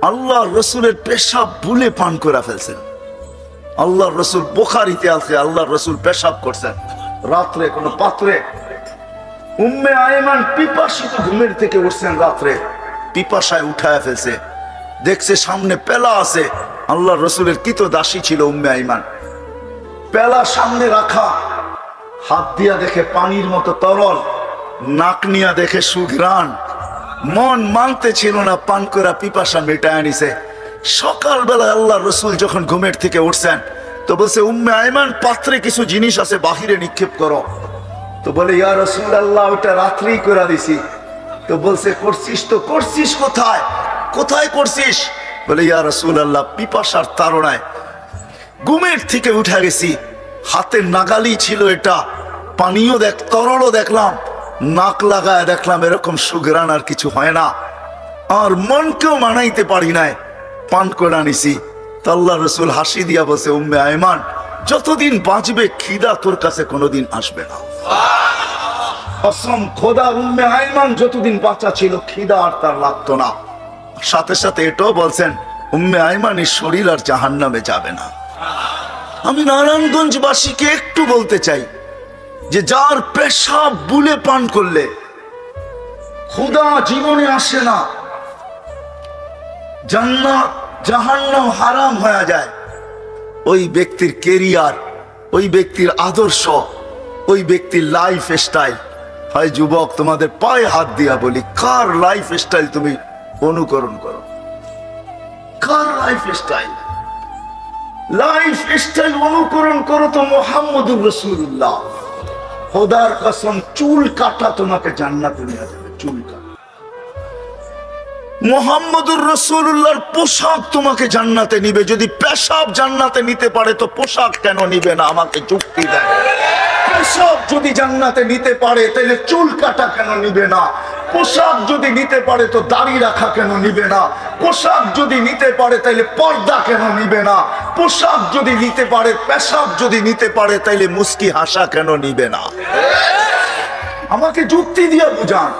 আল্লাহ রসুলের পেশাব বুলে পান করে ফেলছেন। আল্লাহ রসুল বুখারীতে আছে, আল্লাহ রসুল পেশাব করছেন রাত্রে কোনো পাত্রে। উম্মে আয়মান পিপাসিত ঘুমের থেকে উঠছেন রাত্রে, পিপাসায় উঠায় ফেলছে, দেখছে সামনে পেলা আছে। আল্লাহ রসুলের কিতো দাসী ছিল উম্মে আয়মান, পেলা সামনে রাখা, হাত দিয়া দেখে পানির মতো তরল, নাক নিয়া দেখে সুঘ্রাণ, মন মানতে ছিল না, পান করা পিপাসা মেটায় নিছে। সকালবেলা আল্লাহ রসুল যখন ঘুমের থেকে উঠছেন তো বলছে, উম্মে আয়মান পাত্রে কিছু জিনিস আছে, বাহিরে নিক্ষেপ করো। তো বলে, ইয়া রাসূলুল্লাহ ওটা রাত্রেই করে দিছি। তো বলছে, করছিস তো করছিস কোথায়, কোথায় করছিস? বলে, ইয়া রাসূলুল্লাহ পিপাসার তাড়নায় ঘুমের থেকে উঠে গেছি, হাতের নাগালি ছিল এটা, পানিও তরলও দেখলাম, নাক লাগায় দেখলাম এরকম সুঘ্রাণ আর কিছু হয় না, আর মনকেও মানাইতে পারি নাই, পান করে নিছি। তো আল্লাহ রসুল হাসি দিয়া বলছে, উম্মে আয়মান যতদিন বাঁচবে খিদা তোর কাছে কোনোদিন আসবে না। কসম খোদা, উম্মে আয়মান যতদিন বাঁচা ছিল খিদা আর তার লাগতো না। সাথে সাথে এটাও বলছেন, উম্মে আয়মানের শরীর আর জাহান্নামে যাবে না। আমি নারায়ণগঞ্জবাসীকে একটু বলতে চাই যে যার পেশাব বুলে পান করলে ক্ষুধা জীবনে আসে না, জান্নাত জাহান্নাম হারাম হয়ে যায়, ওই ব্যক্তির কেরিয়ার, ওই ব্যক্তির আদর্শ, ওই ব্যক্তির লাইফ স্টাইল হয়। যুবক, তোমাদের পায়ে হাত দিয়া বলি, কার লাইফ স্টাইল তুমি অনুকরণ করো? কার লাইফ স্টাইল? লাইফ স্টাইল অনুকরণ করো তো মুহাম্মদুর রাসূলুল্লাহ। খোদার কসম, চুল কাটা তোমাকে জান্নাতে নিয়ে যাবে, চুল কাটা। মুহাম্মদুর রাসূলুল্লাহর পোশাক তোমাকে জান্নাতে নিবে। যদি পেশাব জান্নাতে নিতে পারে তো পোশাক কেন নিবে না? আমাকে যুক্তি দেয়। পেশাব যদি জান্নাতে নিতে পারে তাহলে চুল কাটা কেন নিবে না? পোশাক যদি নিতে পারে তো দাড়ি রাখা কেন নিবে না? পোশাক যদি নিতে পারে তাহলে পর্দা কেন নিবে না? পোশাক যদি নিতে পারে, পেশাব যদি নিতে পারে তাহলে মুস্কি হাসা কেন নিবে না? আমাকে যুক্তি দিয়ে বুঝান।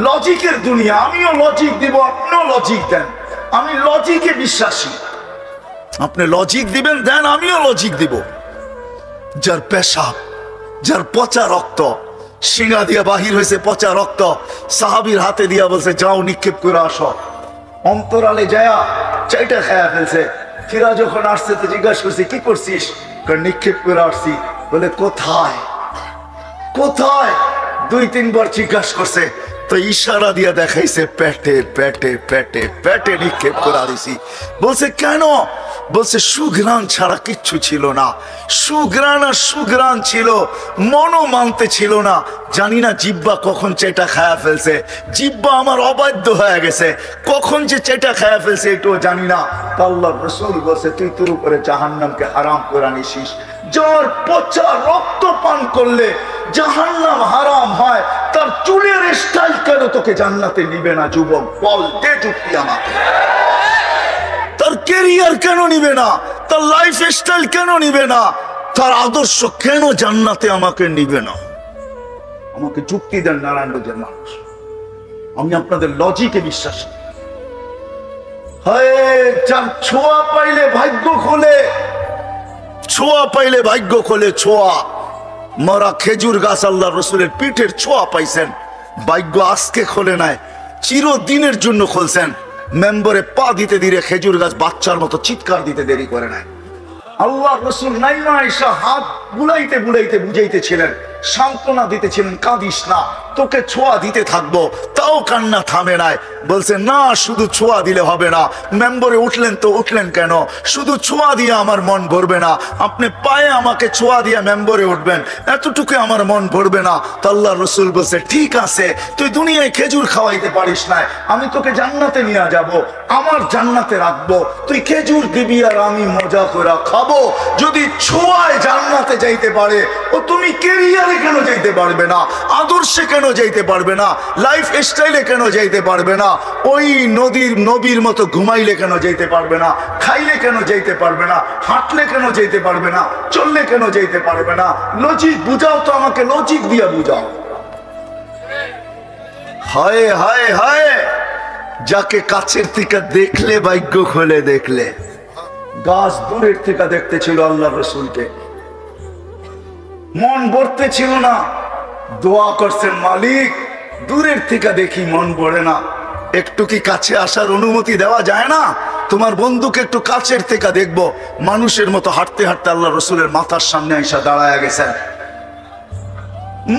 লজিকের দুনিয়া, আমিও লজিক দিব, আপনিও লজিক দেন। আমি লজিকে বিশ্বাসী, আপনি লজিক দিবেন দেন, আমিও লজিক দিব। যার পেশাব, যার পচা রক্ত, শিঙা দিয়া বাহির হয়েছে পচা রক্ত, সাহাবীর হাতে দিয়া বলছে, যাও নিক্ষেপ করে আসো। অন্তরালে যায়া চাইটা খায়া ফেলছে। ফিরা যখন আসছে তো জিজ্ঞাসা করছি, কি করছিস? নিক্ষেপ করে আসছি। বলে, কোথায় কোথায়? 2-3 বার জিজ্ঞাসা করছে, তো ইশারা দিয়া দেখাইছে, পেটে পেটে পেটে পেটে নিক্ষেপ করে দিছি। বলছে, কেন? বলছে, সুঘ্রাণ ছাড়া কিচ্ছু ছিল না। সুঘ্রাণ আর সুঘ্রাণ ছিল, মনও মানতে ছিল না। জানি না জিব্বা কখন চেটা খায়া ফেলছে, জিব্বা আমার অবাধ্য হয়ে গেছে, কখন যে চেটা খায়া ফেলছে এটাও জানি না। আল্লাহর রাসূল বলছে, তুই তোর উপরে জাহান্নামকে হারাম করে নিছিস। যার পচা রক্ত পান করলে জাহান্নাম হারাম হয়, তার চুলের স্টাইল কেন তোকে জান্নাতে নিবে না? যুবক বল, দে যুক্তি আমাকে। তার ক্যারিয়ার কেন নিবে না? তার লাইফ স্টাইল কেন নিবে না? তার আদর্শ কেন জান্নাতে আমাকে নিবে না? আমাকে যুক্তি দেন নারায়ণগঞ্জের মানুষ। আমি আপনাদের লজিকে বিশ্বাসী। যার ছোঁয়া পাইলে ভাগ্য খোলে, ছোঁয়া পাইলে ভাগ্য খোলে। ছোঁয়া মরা খেজুর গাছ আল্লাহ রসুলের পিঠের ছোঁয়া পাইছেন, ভাগ্য আজকে খোলে নাই, চিরদিনের জন্য খুলছেন। মেম্বরে পা দিতে দিলে খেজুর গাছ বাচ্চার মতো চিৎকার দিতে দেরি করে নাই। আল্লাহ রসুল নাইমা এসা হাত বুলাইতে বুলাইতে বুঝাইতেছিলেন, সান্ত্বনা দিতেছিলেন, কাঁদিস না, তোকে ছোঁয়া দিতে থাকবো। তাও কান্না থামে নাই। বলছে, না শুধু ছোঁয়া দিলে হবে না। মেম্বরে উঠলেন তো উঠলেন কেন? শুধু ছোঁয়া দিয়ে আমার মন ভরবে না, আপনি পায়ে আমাকে ছোঁয়া দিয়ে মেম্বরে উঠবেন, এতটুকু আমার মন ভরবে না। তো আল্লাহ রসুল বলছে, ঠিক আছে, তুই দুনিয়ায় খেজুর খাওয়াইতে পারিস না, আমি তোকে জান্নাতে নিয়ে যাব, আমার জান্নাতে রাখবো, তুই খেজুর দিবি আর আমি মজা করে খাবো। যদি ছোঁয়ায় জান্নাতে যাইতে পারে, ও তুমি ক্যারিয়ারে কেন যাইতে পারবে না? আদর্শে কেন যাইতে পারবে না? লাইফ স্টাইলে কেন যাইতে পারবে না? ওই নবীর মতো ঘুমাইলে কেন যাইতে পারবে না? খাইলে কেন যাইতে পারবে না? হাঁটলে কেন যাইতে পারবে না? চললে কেন যাইতে পারবে না? লজিক বুঝাও তো আমাকে, লজিক দিয়া বুঝাও। হায় হায় হায়, যাকে কাছের থেকে দেখলে ভাগ্য খুলে দেখলে। গাছ দূরের থেকে দেখতে ছিল আল্লাহ রসুলকে, মন ভরতে ছিল না, দোয়া করছেন মালিক দূরের থেকে দেখি মন ভরে না, একটু কি কাছে আসার অনুমতি দেওয়া যায় না? তোমার বন্ধুকে একটু কাছের থেকে দেখবো। মানুষের মতো হাঁটতে হাঁটতে আল্লাহ রসুলের মাথার সামনে এসে দাঁড়ায় গেছেন,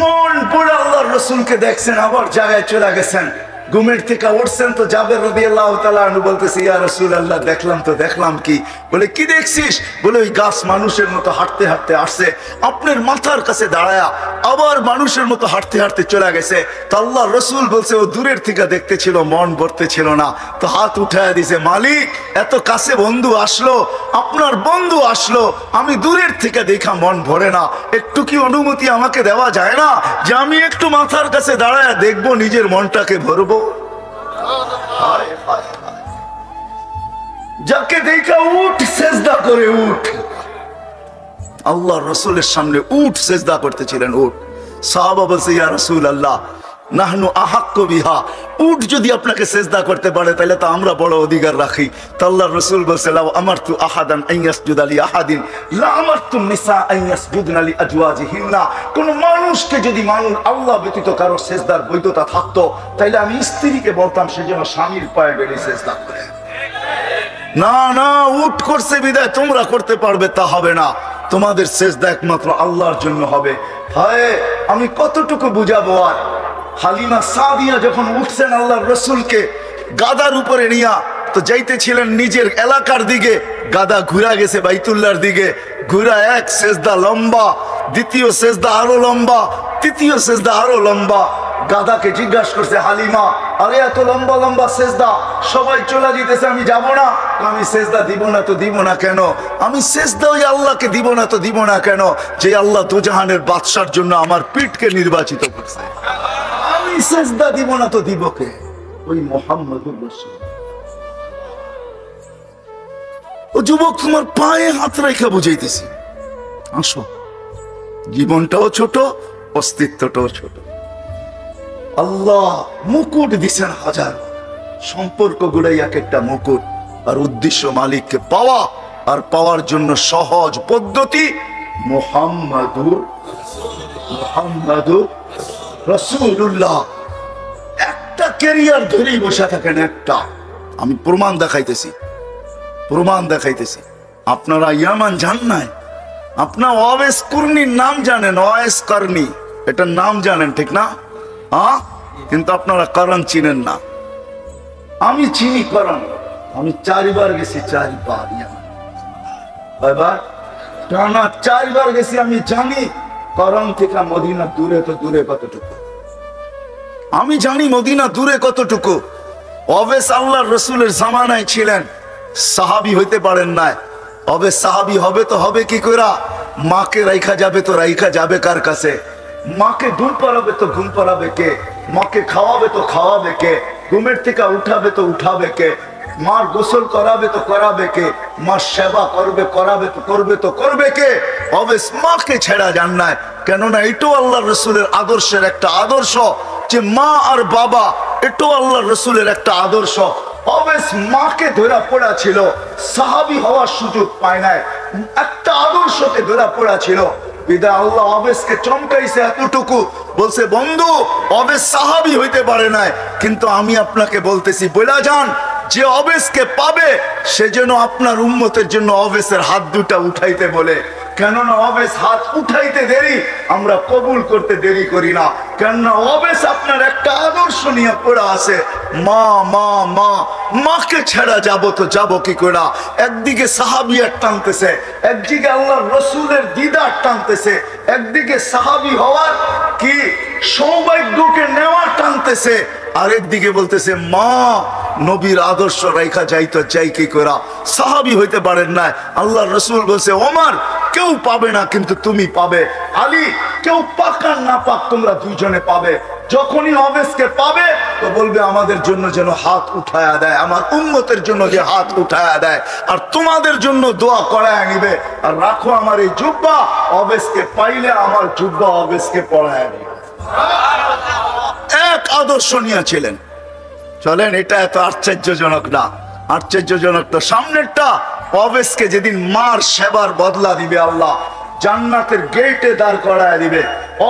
মন পড়ে আল্লাহ রসুলকে দেখছেন, আবার জায়গায় চলে গেছেন। ঘুমের থেকে উঠছেন তো জাবের রাদিয়াল্লাহু তাআলা আনহু বলতেছে, ইয়া রাসূলুল্লাহ দেখলাম তো দেখলাম কি? বলে কি দেখছিস? বলে ওই গাছ মানুষের মতো হাঁটতে হাঁটতে আসছে, আপনার মাথার কাছে দাঁড়ায়া আবার মানুষের মতো হাঁটতে হাঁটতে চলে গেছে। তো আল্লাহ রসুল বলছে ও দূরের থেকে দেখতে ছিল, মন ভরতে ছিল না, তো হাত উঠায় দিছে, মালিক এত কাছে বন্ধু আসলো, আপনার বন্ধু আসলো, আমি দূরের থেকে দেখা মন ভরে না, একটু কি অনুমতি আমাকে দেওয়া যায় না যে আমি একটু মাথার কাছে দাঁড়ায়া দেখবো, নিজের মনটাকে ভরবো? যাকে দেখা উঠ সেজদা করে উঠ, আল্লাহ রসুলের সামনে উঠ সেজদা করতেছিলেন, উঠ। সাহাবা বলছে, ইয়া রাসূলুল্লাহ নাহনু আহাক্কু বিহা, উঠ যদি আপনাকে সেজদা করতে পারে তাহলে তো আমরা বড় অধিকার রাখি। তো আল্লাহ রসুল বলছে, লাউ আমারতু আহাদান আন ইয়াসজুদা লি আহাদিন লা আমারতু নিসা আন ইয়াসজুদনা লি আজওয়াজিহিন্না, কোন মানুষকে যদি আল্লাহ ব্যতীত কারো সেজদার বৈধতা থাকতো তাহলে আমি স্ত্রীকে বলতাম সে যেন স্বামীর পায়ে বেড়ে সেজদা করে। না না, উঠ করছে বিদায় তোমরা করতে পারবে তা হবে না, তোমাদের সেজদা একমাত্র আল্লাহর জন্য হবে। হায় আমি কতটুকু বুঝাবো আর। হালিমা সাদিয়া যখন উঠছেন আল্লাহর রসুলকে গাদার উপরে নিয়া, তো যাইতেছিলেন নিজের এলাকার দিকে, গাদা ঘুরা গেছে বাইতুল্লাহর দিকে, ঘুরা এক সেজদা লম্বা, দ্বিতীয় সেজদা আরো লম্বা, তৃতীয় সেজদা আরো লম্বা। গাদাকে জিজ্ঞাসা করছে হালিমা, আরে এত লম্বা লম্বা সেজদা, সবাই চলে যেতেছে, আমি যাব না। আমি সেজদা দিব না তো দিব না কেন? আমি সেজদা ওই আল্লাহকে দিব না তো দিব না কেন যে আল্লাহ দুজাহানের বাদশার জন্য আমার পিঠকে নির্বাচিত করছে। আমি সেজদা দিব না তো দিব কে? ওই মুহাম্মদুর রাসূল। ও যুবক, তোমার পায়ে হাত রেখে বুঝাইতেছি, আসো, জীবনটাও ছোট, অস্তিত্বটাও ছোট। আল্লাহ মুকুট দিছেন হাজার, সম্পর্ক গুড়াই এক একটা মুকুট, আর উদ্দেশ্য মালিককে পাওয়া, আর পাওয়ার জন্য সহজ পদ্ধতি মুহাম্মাদুর রাসূলুল্লাহ। একটা ক্যারিয়ার ধরেই বসে থাকেন, একটা। আমি প্রমাণ দেখাইতেছি। আপনারা ইয়ামান জান নাই, আপনার ওয়াইস কুরনির নাম জানেন, ওয়াইস কারনি এটার নাম জানেন, ঠিক না? হ্যাঁ, কিন্তু আপনারা করণ চিনেন না। আমি চিনি করণ, আমি 4 বার গেছি, 4 বার টানা 4 বার গেছি। আমি জানি করণ থেকে মদিনা দূরে তো দূরে কতটুকু, আমি জানি মদিনা দূরে কতটুকু। ওয়াইস আল্লাহর রাসূলের জামানায় ছিলেন, সাহাবী হইতে পারেন না। ওয়াইস সাহাবী হবে তো হবে কি কইরা? মাকে রাইখা যাবে তো রাইখা যাবে কার কাছে? মাকে ঘুম পাড়াবে তো ঘুম পাড়াবে কে? মাকে খাওয়াবে তো খাওয়াবে কে? ঘুমের থেকে উঠাবে তো উঠাবে কে? মার গোসল করাবে তো করাবে কে? মার সেবা করবে কে? অবশ্য মাকে ছেড়া যান না, কেননা এটাও আল্লাহ রসুলের আদর্শের একটা আদর্শ যে মা আর বাবা, এটাও আল্লাহ রসুলের একটা আদর্শ। অবশ্য মাকে ধরা পড়া ছিল, সাহাবী হওয়ার সুযোগ পায় নাই, একটা আদর্শকে ধরা পড়া ছিল। বিদায় আল্লাহ অবেশকে চমকাইছে এতটুকু, বলছে বন্ধু অবেশ সাহাবী হইতে পারে নাই, কিন্তু আমি আপনাকে বলতেছি বলে যান, যে অবেশকে পাবে সে যেন আপনার উম্মতের জন্য অবেশের হাত দুটা উঠাইতে বলে। কেননা অবেশ হাত উঠাইতে দেরি, আমরা কবুল করতে দেরি করি না। কেননা অবেশ আপনার একটা আদর্শ নিয়ে পড়া আছে, মা মা মা, মাকে ছেড়া যাবো তো যাবো কি করে? একদিকে সাহাবিয়ার টানতেছে, একদিকে আল্লাহ রসুলের দিদার টানতেছে, একদিকে সাহাবি হওয়ার কি সৌভাগ্যকে নেওয়ার টানতেছে, আরেকদিকে বলতেছে মা নবীর আদর্শ রাইখা যাইতো যাই কি করা। সাহাবী হইতে পারেন না। আল্লাহ রসুল বলছে ওমর কেউ পাবে না কিন্তু তুমি পাবে, আলী কেউ পাক আর না পাক তোমরা দুইজনে পাবে। যখনই অবেশকে পাবে তো বলবে আমাদের জন্য যেন হাত উঠায়া দেয়, আমার উম্মতের জন্য যে হাত উঠায়া দেয়, আর তোমাদের জন্য দোয়া করায় নিবে। আর রাখো আমার এই জুব্বা, অবেশকে পাইলে আমার জুব্বা অবেশকে পড়ায় নিবে। এক আদর্শ নিয়েছিলেন, চলেন, এটা এত আশ্চর্যজনক না। আশ্চর্যজনক তো সামনেরটা। অবেশকে যেদিন মার সেবার বদলা দিবে আল্লাহ, জান্নাতের গেটে দাঁড় করায় দিবে।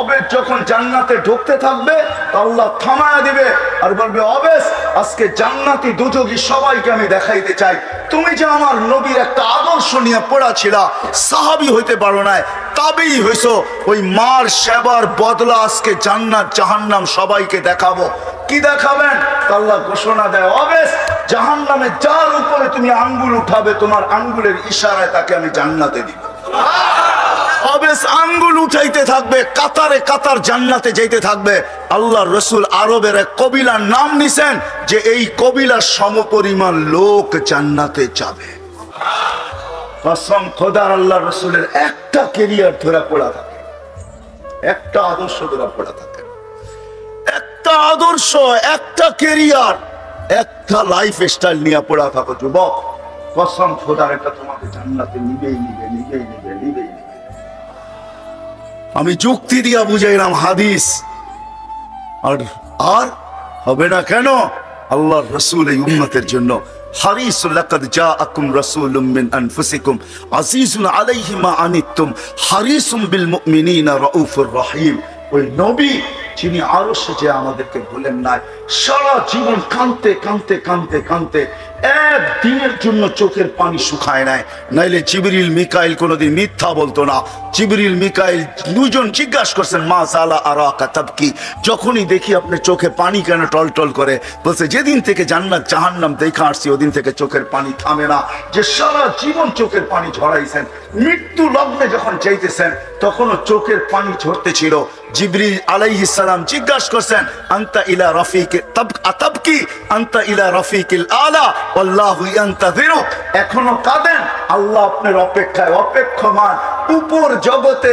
অবেশ যখন জান্নাতে ঢুকতে থাকবে আল্লাহ থামায় দিবে আর বলবে, অবেশ আজকে জান্নাতি দুযোগী সবাইকে আমি দেখাইতে চাই, তুমি যে আমার নবীর একটা আদর্শ নিয়ে পড়া ছিল, সাহাবী হইতে পারো না, তাবেই হইছো, ওই মার সেবার বদলা আজকে জান্নাত জাহান্নাম সবাইকে দেখাবো। কি দেখাবেন? আল্লাহ ঘোষণা দেয়, অবেশ জাহান্নামে যার উপরে তুমি আঙ্গুল উঠাবে, তোমার আঙ্গুলের ইশারায় তাকে আমি জান্নাতে দিব। অবেশ আঙ্গুল উঠাইতে থাকবে, কাতারে কাতার জান্নাতে যাইতে থাকবে। আল্লাহ রসুল আরবের এক কবিলার নাম নিছেন যে এই কবিলার সমপরিমাণ লোক জান্নাতে যাবে। কসম খোদার, আল্লাহ রসুলের একটা কেরিয়ার ধরা পড়া থাকে, একটা আদর্শ ধরা পড়া থাকে, একটা আদর্শ, একটা কেরিয়ার, একটা লাইফ স্টাইল নিয়ে পড়া থাকো যুবক। কসম খোদার, এটা তোমাকে জান্নাতে নিবেই নিবে, নিবেই নিবে, নিবেই নিবে। আমি যুক্তি দিয়া বুঝাইলাম হাদিস, আর আর হবে না কেন? আল্লাহর রাসূল এই উম্মতের জন্য হারিসুল, লাকাদ জাআকুম রাসূলুম মিন আনফুসিকুম আজিজুন আলাইহি মা আনিতুম হারিসুম বিল মুমিনিনা রাউফুর রহিম। ওই নবী যিনি আরশে যে আমাদেরকে ভুলেন নাই, সারা জীবন কাঁদতে কাঁদতে কাঁদতে কাঁদতে একদিনের জন্য চোখের পানি শুকায় নাই। নাইলে জিবরিল মিকাইল কোনোদিন মিথ্যা বলতো না। জিবরিল মিকাইল দুজন জিজ্ঞাসা করছেন, মা জালা আরাকা তাবকি, যখনই দেখি আপনি চোখে পানি কেন টলটল করে? বলছে, যেদিন থেকে জান্নাত জাহান্নাম দেখা আসছি ওদিন থেকে চোখের পানি থামে না। যে সারা জীবন চোখের পানি ঝরাইছেন, মৃত্যু লগ্নে যখন যাইতেছেন তখনও চোখের পানি ঝরতে ছিল। জিবরিল আলাইহিস সালাম জিজ্ঞাসা করছেন, আনতা ইলা রাফিকি তাবকি আনতা ইলা রাফিকিল আলা আল্লাহু ইয়ান্তাযিরু, এখনো কাঁদেন? আল্লাহ আপনার অপেক্ষায় অপেক্ষমান। উপর জগতে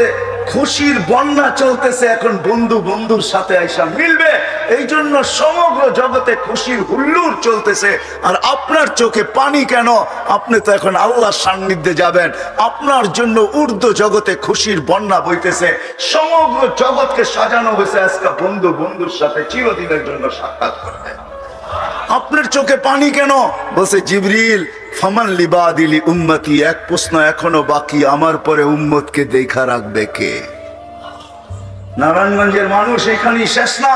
খুশির বন্যা চলতেছে, এখন বন্ধু বন্ধুর সাথে আইসা মিলবে, এই জন্য সমগ্র জগতে খুশির হুল্লোড় চলতেছে। আর আপনার চোখে পানি কেন? আপনি তো এখন আল্লাহর সান্নিধ্যে যাবেন, আপনার জন্য ঊর্ধ্ব জগতে খুশির বন্যা বইতেছে। সমগ্র জগৎকে সাজানো হয়েছে আজকে বন্ধু বন্ধুর সাথে চিরদিনের জন্য সাক্ষাৎ করতে। আপনার চোখে পানি কেন? বলছে জিবরিল, ফামান লিবাদিলি উম্মতি, এক প্রশ্ন এখনো বাকি, আমার পরে উম্মতকে দেখা রাখবে কে? নারায়ণগঞ্জের মানুষ এখানেই শেষ না,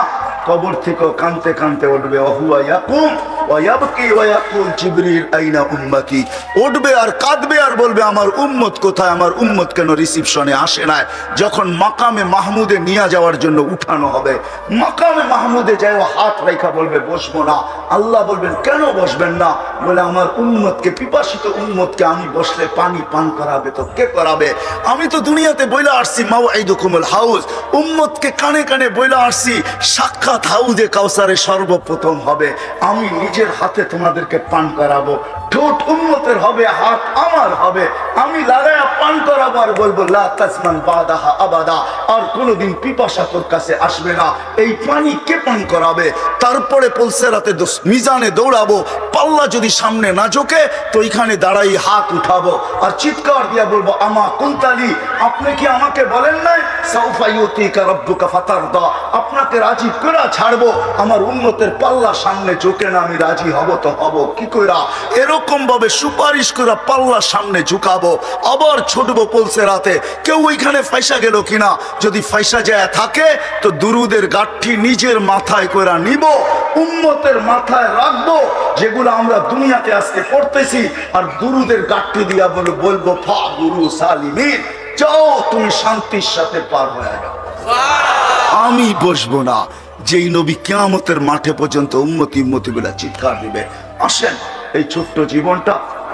কবর থেকে কানতে কানতে উঠবে, ওহুয়া ইয়াকুম ওয়া ইয়াবকি ওয়া ইয়াকুল জিবরিল আইনা উম্মতি, উঠবে আর কাঁদবে আর বলবে, আমার উম্মত কোথায়, আমার উম্মত কেন রিসিপশনে আসে না? যখন মাকামে মাহমুদে নিয়ে যাওয়ার জন্য উঠানো হবে, মাকামে মাহমুদে যাই হাত রেখা বলবে বসবো না। আল্লাহ বলবেন, কেন বসবেন না? বলে, আমার উম্মতকে, পিপাসিত উম্মতকে আমি বসলে পানি পান করাবে তো কে করাবে? আমি তো দুনিয়াতে বইলা আসছি মাওঈদুকুমুল হাউজ, উম্মতকে কানে কানে বইলা আসছি সাক্ষাৎ হাউজে কাউসারে সর্বপ্রথম হবে, আমি নিজের হাতে তোমাদেরকে পান করাবো। ঠোঁট উম্মতের হবে, হাত আমার হবে, আমি লাগায়া পান করাবো আর বলবো, লা তাসমান বাদাহা আবাদা, আর কোনোদিন পিপাসা তোর কাছে আসবে না। এই পানি কে পান করাবে? তারপরে পুলসেরাতে মিজানে দৌড়াবো, পাল্লা যদি সামনে না ঝোঁকে তো এখানে দাঁড়াই হাত উঠাবো আর চিৎকার দিয়া বলবো, আমা কুনতালি, আপনি কি আমাকে বলেন নাই সাউফা ইউতিকা রাব্বুকা ফাতারদা, আপনাকে রাজি করে ছাড়বো। আমার উম্মতের পাল্লা সামনে ঝুঁকে না, আমি রাজি হব তো হব কি কইরা? এরকম ভাবে সুপারিশ করে পাল্লা সামনে ঝুঁকাবো, আবার ছুটবো পুলসেরাতে, কেউ ওইখানে ফাইসা গেল কিনা। যদি ফাইসা যায় থাকে তো দুরুদের গাঠি নিজের মাথায় করে নিব, উম্মতের মাথায় রাখবো, যেগুলো আমরা দুনিয়াতে আজকে পড়তেছি, আর দুরুদের গাঠি দিয়া বলবো, ফা গুরু সালিমিন, যাও তুমি শান্তির সাথে পার হয়ে যাও, আমি বসবো না। যেই নবী কিয়ামতের মাঠে পর্যন্ত উম্মতি উম্মতি বলে চিৎকার দিবে। আসেন, এই ছোট্ট জীবনটা,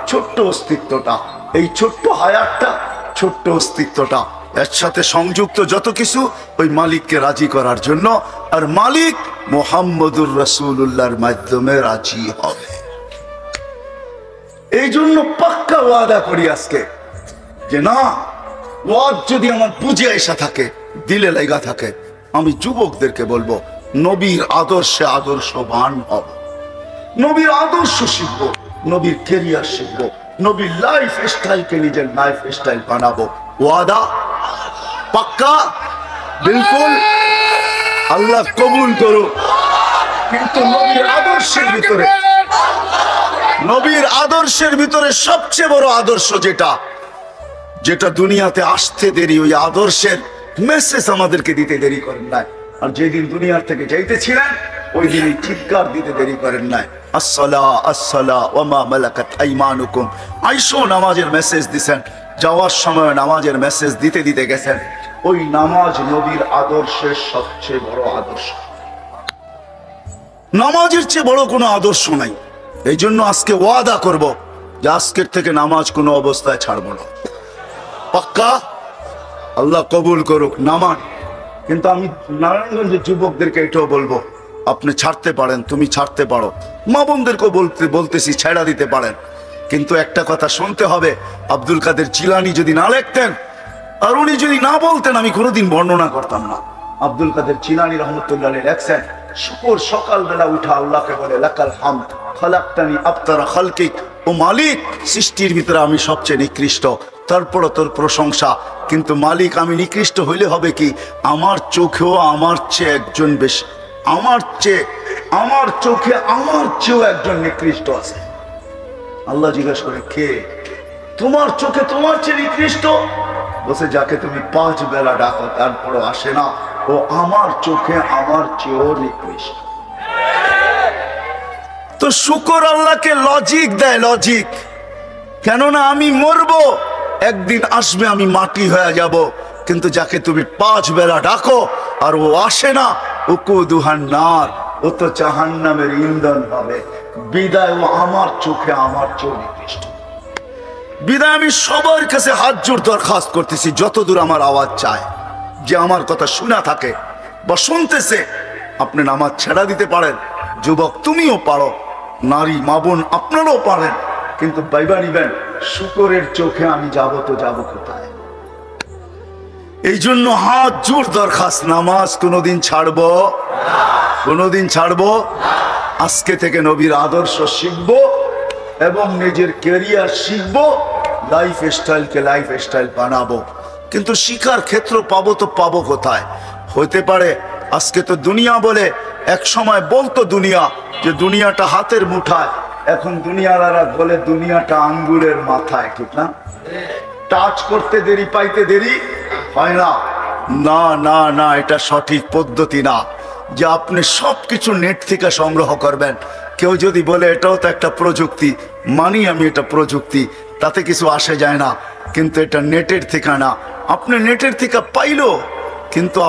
ছোট্ট অস্তিত্বটা, এই ছোট্ট হায়াতটা, ছোট্ট অস্তিত্বটা, এর সাথে সংযুক্ত যত কিছু ওই মালিককে রাজি করার জন্য, আর মালিক মুহাম্মদুর রাসূলুল্লাহর মাধ্যমে রাজি হবে। এই জন্য পাক্কা ওয়াদা করি আজকে যে না, ওয়াদ যদি আমার বুঝে আসা থাকে, দিলে লাগা থাকে, আমি যুবকদেরকে বলবো, নবীর আদর্শে আদর্শবান হব, নবীর আদর্শ শিখবো, নবীর কেরিয়ার শিখবো, নবীর লাইফ স্টাইলকে নিজের লাইফ স্টাইল বানাবো। ওয়াদা পাক্কা, বিলকুল। আল্লাহ কবুল করো। কিন্তু নবীর আদর্শের ভিতরে সবচেয়ে বড় আদর্শ যেটা দুনিয়াতে আসতে দেরি, ওই আদর্শের মেসেজ আমাদেরকে দিতে দেরি করেন নাই। আর যেদিন দুনিয়ার থেকে যাইতেছিলেন ওই দিনই চিৎকার দিতে দেরি করেন নাই, আসসালা আসসালা ওয়া মা মালাকাত আইমানুকুম। আইসো নামাজের মেসেজ দিছেন, যাওয়ার সময় নামাজের মেসেজ দিতে দিতে গেছেন। ওই নামাজ নবীর আদর্শের সবচেয়ে বড় আদর্শ। নামাজের চেয়ে বড় কোনো আদর্শ নাই। এই জন্য আজকে ওয়াদা করব যে আজকের থেকে নামাজ কোনো অবস্থায় ছাড়ব না। পাক্কা? আল্লাহ কবুল করুক। নামান। কিন্তু আমি নারায়ণগঞ্জের যুবকদেরকে এটাও বলবো, আপনি ছাড়তে পারেন, তুমি ছাড়তে পারো, মা বোনদেরকেও বলতেছি ছেড়া দিতে পারেন। কিন্তু একটা কথা শুনতে হবে, আব্দুল কাদের জিলানী যদি না লিখতেন আর উনি যদি না বলতেন, আমি কোনোদিন বর্ণনা করতাম না। আব্দুল কাদের জিলানী রহমতুল্লাহ আলাইহি লেখছেন, শুকর সকালবেলা উঠা আল্লাহকে বলে লাকাল হামদ খালাকতানি আবতারা খালকিক, ও মালিক সৃষ্টির ভিতরে আমি সবচেয়ে নিকৃষ্ট, তারপর তোর প্রশংসা। কিন্তু মালিক আমি নিকৃষ্ট হইলে হবে কি, আমার চোখেও আমার চেয়ে একজন বেশি, আমার চোখে আমার চেয়েও একজন নিকৃষ্ট আছে। আল্লাহ জিজ্ঞাসা করে, কে? তোমার চোখে তোমার চেয়ে নিকৃষ্ট? বসে যাকে তুমি 5 বেলা ডাকো তারপরও আসে না, ও আমার চোখে আমার চেয়েও নিকৃষ্ট। তো শুকর আল্লাহকে লজিক দেয়, লজিক। কেননা আমি মরবো, একদিন আসবে আমি মাটি হয়ে যাব। কিন্তু যাকে তুমি 5 বেলা ডাকো আর ও আসে না, উকুদুহান্নার, ও তো জাহান্নামের ইন্ধন হবে। বিদায় ও আমার চোখে আমার চেয়ে নিকৃষ্ট। বিদায় আমি সবার কাছে হাত জোড় দরখাস্ত করতেছি, যতদূর আমার আওয়াজ চায়, যে আমার কথা শোনা থাকে বা শুনতেছে, আপনি নামাজ ছেড়া দিতে পারেন। যুবক তুমিও পারো, নারী মা বোন আপনারাও পারেন, কিন্তু বাইবা নিবেন শুকরের চোখে আমি যাব তো যাব কোথায়? এই জন্য হাত জোড় দরখাস্ত, নামাজ কোনোদিন ছাড়বো, কোনোদিন ছাড়বো। আজকে থেকে নবীর আদর্শ শিখবো এবং নিজের ক্যারিয়ার শিখবো, লাইফ স্টাইলকে লাইফ স্টাইল বানাবো। কিন্তু শিখার ক্ষেত্র পাবো তো পাবো কোথায়? হতে পারে আজকে তো দুনিয়া বলে, এক সময় বলতো দুনিয়া যে দুনিয়াটা হাতের মুঠায়, এখন দুনিয়ালারা বলে দুনিয়াটা আঙ্গুলের মাথায়। ঠিক না? টাচ করতে দেরি, পাইতে দেরি হয় না। না না না, এটা সঠিক পদ্ধতি না যে আপনি সবকিছু নেট থেকে সংগ্রহ করবেন। কেউ যদি বলে এটাও তো একটা প্রযুক্তি, মানি আমি এটা প্রযুক্তি, তাতে কিছু আসে যায় না। কিন্তু এটা নেটের থেকে না। আপনি নেটের থেকে পাইলো, কিন্তু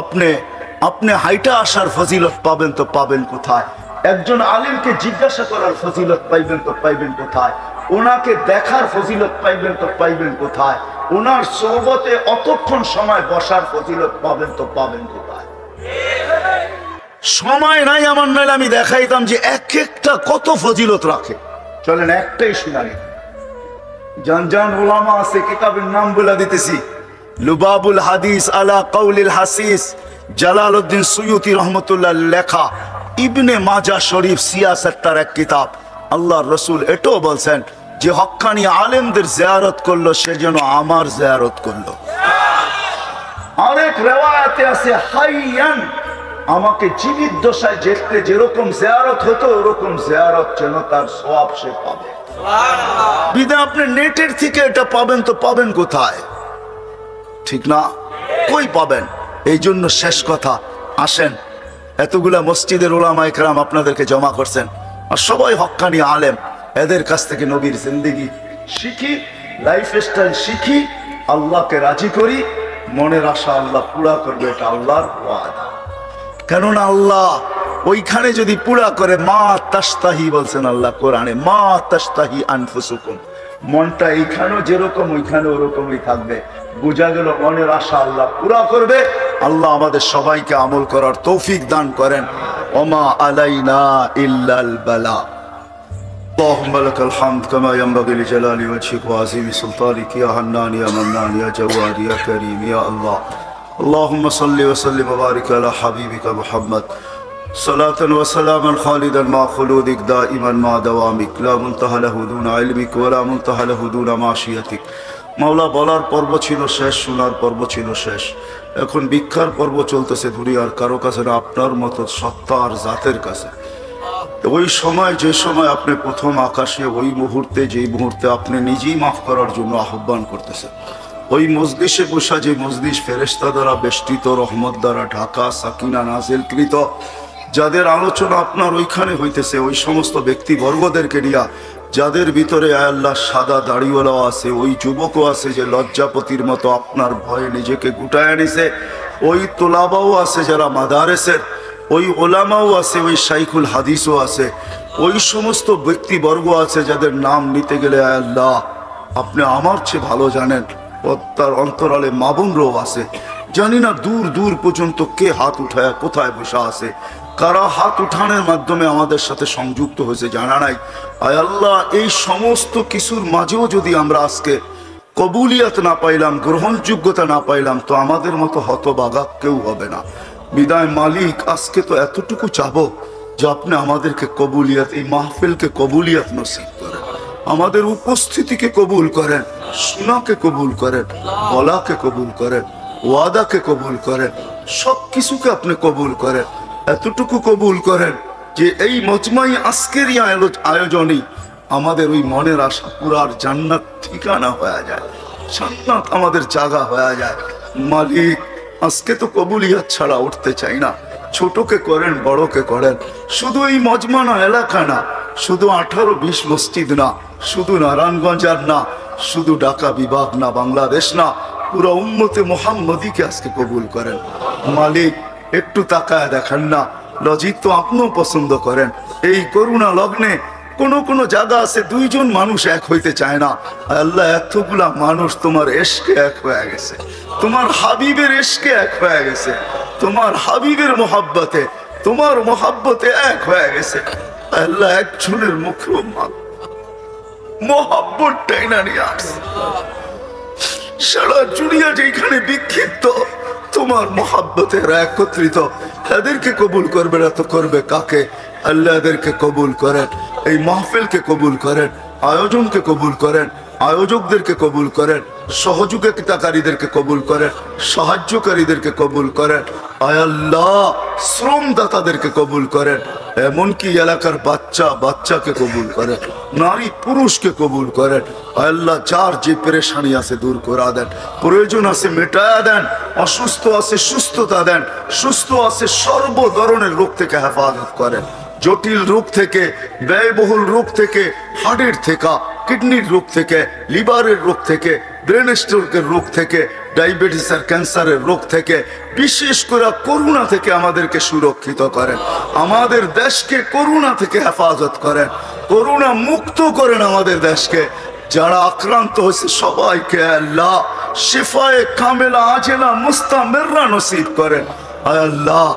আপনি হাইটা আসার ফজিলত পাবেন তো পাবেন কোথায়? একজন আলিমকে জিজ্ঞাসা করার ফজিলত পাইবেন তো পাইবেন কোথায়? ওনাকে দেখার ফজিলত পাইবেন তো পাইবেন কোথায়? ওনার সোহবতে অতক্ষণ সময় বসার ফজিলত পাবেন তো পাবেন কোথায়? সময় নাই আমার, নইলে আমি দেখাইতাম যে এক একটা কত ফজিলত রাখে। চলেন একটাই শুনানি। জান ওলামা আছে, কিতাবের নাম বলে দিতেছি। লুবাবুল হাদিস আলা কাউলিল হাসিস, জালালউদ্দিন সুয়ুতি রহমতুল্লাহ লেখা। ইবনে মাজা শরীফ সিয়াসত, তার এক কিতাব। আল্লাহর রসুল এটাও বলছেন যে হক্কানি আলেমদের জিয়ারত করলো সে যেন আমার জিয়ারত করলো। আরেক রিওয়ায়াতে আছে হাইয়ান, আমাকে জীবিত দশায় যেতে যেরকম জিয়ারত হতো ওরকম জিয়ারত যেন তার সওয়াব সে পাবে। বিধায় আপনি নেটের থেকে এটা পাবেন তো পাবেন কোথায়? ঠিক না? কই পাবেন? এই জন্য শেষ কথা, আসেন, এতগুলা মসজিদের উলামা ইকরাম আপনাদেরকে জমা করছেন, আর সবাই হক্কানি আলেম, এদের কাছ থেকে নবীর জিন্দেগি শিখি, লাইফ স্টাইল শিখি, আল্লাহকে রাজি করি। মনের আশা আল্লাহ পুরা করবে, এটা আল্লাহর ওয়াদা। কেননা আল্লাহ ওইখানে যদি পুরা করে, মা তাস্তাহি বলছেন আল্লাহ কোরআনে, মা তাস্তাহি আনফুসুকুম, মনটা এইখানেও যেরকম ওইখানে ওরকমই থাকবে। বোঝা গেল মনের আশা আল্লাহ পুরা করবে। আল্লাহ আমাদের সবাইকে আমল করার তৌফিক দান করেন। ওমা আলাইনা ইল্লাল বালা। اللهم لك الحمد كما ينبغي لجلال وجهك وعظيم سلطانك يا حنان يا منان يا جواد يا كريم يا الله. اللهم صل وسلم وبارك على حبيبك محمد صلاة وسلاما خالدا مع خلودك دائما مع دوامك لا منتهى له دون علمك ولا منتهى له دون معصيتك. মাওলা, বলার পর্ব ছিল শেষ, শোনার পর্ব ছিল শেষ, এখন ভিক্ষার পর্ব চলতেছে দুনিয়ার কারো কাছে না, আপনার মতো সত্তার জাতের কাছে। ওই সময়, যে সময় আপনি প্রথম আকাশে, ওই মুহূর্তে, যেই মুহূর্তে আপনি নিজেই মাফ করার জন্য আহ্বান করতেছেন, ওই মজলিসে বসা, যে মজলিস ফেরেশতা দ্বারা বেষ্টিত, রহমত দ্বারা ঢাকা, সাকিনা নাজিলকৃত, যাদের আলোচনা আপনার ওইখানে হইতেছে, ওই সমস্ত ব্যক্তিবর্গদেরকে নিয়া, যাদের ভিতরে আল্লাহ সাদা দাড়িওয়ালাও আছে, ওই যুবকও আছে যে লজ্জাপতির মতো আপনার ভয়ে নিজেকে গুটায় নিছে, ওই তোলাবাও আছে যারা মাদারেসের, ওই ওলামাও আছে, ওই শাইখুল হাদিসও আছে, ওই সমস্ত ব্যক্তিবর্গ আছে যাদের নাম নিতে গেলে আল্লাহ আপনি আমার চেয়ে ভালো জানেন। তার অন্তরালে মা বোনরাও আছে, জানি না দূর দূর পর্যন্ত কে হাত উঠায় কোথায় বসা আছে, কারা হাত উঠানোর মাধ্যমে আমাদের সাথে সংযুক্ত হয়েছে জানা নাই। আয় আল্লাহ, এই সমস্ত কিছুর মাঝেও যদি আমরা আজকে কবুলিয়াত না পাইলাম, গ্রহণযোগ্যতা না পাইলাম, তো আমাদের মতো হতবাগা কেউ হবে না। বিদায় মালিক, আজকে তো এতটুকু চাবো যে আপনি আমাদেরকে কবুলিয়াত, এই মাহফিলকে কবুলিয়াত নসিব করেন, আমাদের উপস্থিতিকে কবুল করেন, শোনাকে কবুল করেন, বলাকে কবুল করেন, ওয়াদাকে কবুল করেন, সব কিছুকে আপনি কবুল করেন। এতটুকু কবুল করেন যে এই মজমাই আজকের আয়োজনই আমাদের ওই মনের আশা পুরার জান্নাত ঠিকানা হয়ে যায়, জান্নাত আমাদের জায়গা হয়ে যায়। মালিক, আজকে তো কবুলিয়াত ছাড়া উঠতে চাই না, ছোটকে করেন, বড়কে করেন, শুধু এই মজমানা এলাকা না, শুধু 18-20 মসজিদ না, শুধু নারায়ণগঞ্জ আর না, শুধু ঢাকা বিভাগ না, বাংলাদেশ না, পুরো উম্মতে মুহাম্মদীকে আজকে কবুল করেন। মালিক, একটু তাকায় দেখেন না, লজিক তো আপনিও পছন্দ করেন। এই করুণা লগ্নে কোন জায়গা আছে দুইজন মানুষ এক হইতে চায় না। আল্লাহ, এতগুলা মানুষ তোমার এশকে এক হয়ে গেছে, তোমার হাবিবের এশকে এক হয়ে গেছে, তোমার হাবিবের মোহাব্বতে, তোমার মোহাব্বতে এক হয়ে গেছে। আল্লাহ, একজনের মুখে মোহাব্বতটাই না নিয়ে আসছে। সারা দুনিয়া যেখানে বিক্ষিপ্ত, তোমার মোহাব্বতের একত্রিত, এদেরকে কবুল করবে না তো করবে কাকে? আল্লাহ, এদেরকে কবুল করেন, এই মাহফিলকে কবুল করেন, আয়োজনকে কবুল করেন, আয়োজকদেরকে কবুল করেন, সহযোগিতাকারীদেরকে কবুল করেন, সাহায্যকারীদেরকে কবুল করেন। আয় আল্লাহ, শ্রমদাতাদেরকে কবুল করেন, এমনকি এলাকার বাচ্চাকে কবুল করেন, নারী পুরুষকে কবুল করেন। আল্লাহ, যার যে পেরেশানি আছে দূর করে দেন, প্রয়োজন আছে মেটায়া দেন, অসুস্থ আছে সুস্থতা দেন, সুস্থ আছে সর্ব ধরনের রোগ থেকে হেফাজত করেন, জটিল রোগ থেকে, ব্যয়বহুল রোগ থেকে, হার্টের থেকে, কিডনির রোগ থেকে, লিভারের রোগ থেকে, ব্রেন স্ট্রোকের রোগ থেকে, ডায়াবেটিস আর ক্যান্সারের রোগ থেকে, বিশেষ করে করোনা থেকে আমাদেরকে সুরক্ষিত করেন, আমাদের দেশকে করোনা থেকে হেফাজত করেন, করোনা মুক্ত করেন আমাদের দেশকে। যারা আক্রান্ত হয়েছে সবাইকে আল্লাহ শিফায়ে কামেলা আজেলা মুস্তামিররা নসিব করেন। আয় আল্লাহ,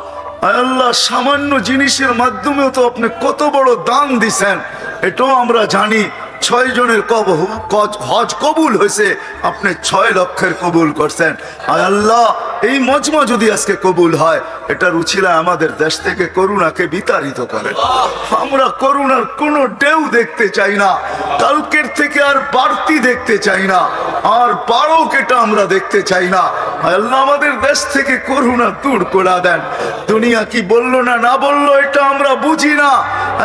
আয় আল্লাহ, সামান্য জিনিসের মাধ্যমেও তো আপনি কত বড় দান দিছেন, এটাও আমরা জানি। 6 জনের হজ কবুল হয়েছে, আপনি 6 লক্ষের কবুল করছেন। আয় আল্লাহ, এই মজমা যদি আজকে কবুল হয়, এটার উছিলা আমাদের দেশ থেকে করুণাকে বিতাড়িত করেন। আমরা করুণার কোনো ঢেউ দেখতে চাই না, কালকের থেকে আর বাড়তি দেখতে চাই না, আর বারোক এটা আমরা দেখতে চাই না। আল্লাহ, আমাদের দেশ থেকে করুণা দূর করে দেন। দুনিয়া কি বললো না বললো এটা আমরা বুঝি না,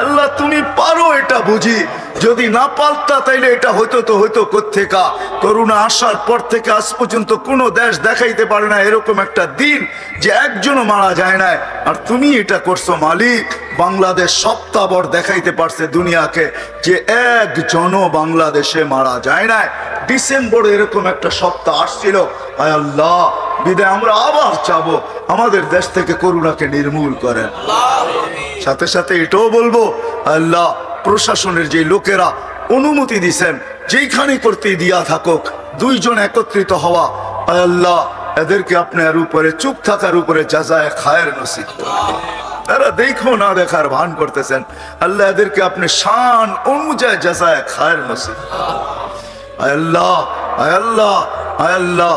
আল্লাহ তুমি পারো এটা বুঝি। যদি না পারতা তাইলে এটা হইতো কোত্থেকা? করোনা আসার পর থেকে আজ পর্যন্ত কোনো দেশ দেখাইতে পারে না এরকম একটা দিন যে একজনও মারা যায় না, আর তুমি এটা করছো মালিক। বাংলাদেশ সপ্তাহভর দেখাইতে পারছে দুনিয়াকে যে একজনও বাংলাদেশে মারা যায় না। ডিসেম্বরে এরকম একটা সপ্তাহ আসছিল। আয় আল্লাহ, বিদায় আমরা আবার চাবো আমাদের দেশ থেকে করোনাকে নির্মূল করেন। সাথে সাথে এটাও বলবো, আল্লাহ, প্রশাসনের যে লোকেরা অনুমতি দিছেন যেইখানে করতে দিয়া থাকুক, 2 জন একত্রিত হওয়া, আয় আল্লাহ, এদেরকে আপনার উপরে চুপ থাকার উপরে জাযায়ে খায়ের নসিব করুন। তারা দেখো না দেখার ভান করতেছেন, আল্লাহ এদেরকে আপনি শান অনুযায়ী জাযায়ে খায়ের নসিব করুন। আয় আল্লাহ, আয় আল্লাহ, আয় আল্লাহ,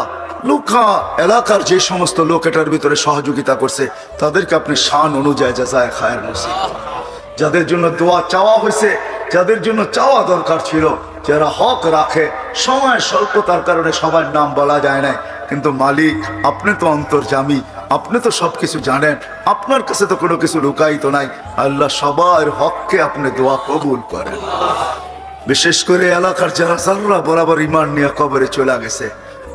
লোকা এলাকার যে সমস্ত লোক এটার ভিতরে সহযোগিতা করছে তাদেরকে আপনি শান অনুযায়ী জাযায়ে খায়ের নসিব করুন। যাদের জন্য দোয়া চাওয়া হয়েছে, যাদের জন্য চাওয়া দরকার ছিল, যারা হক রাখে, সময় স্বল্পতার কারণে সবার নাম বলা যায় না, কিন্তু মালিক আপনি তো অন্তর্যামী, আপনি তো সবকিছু জানেন, আপনার কাছে তো কোনো কিছু লুকায়িত নাই। আল্লাহ সবার হককে আপনি দোয়া কবুল করেন। বিশেষ করে এলাকার যারা যারা বরাবর ইমান নিয়ে কবরে চলে গেছে,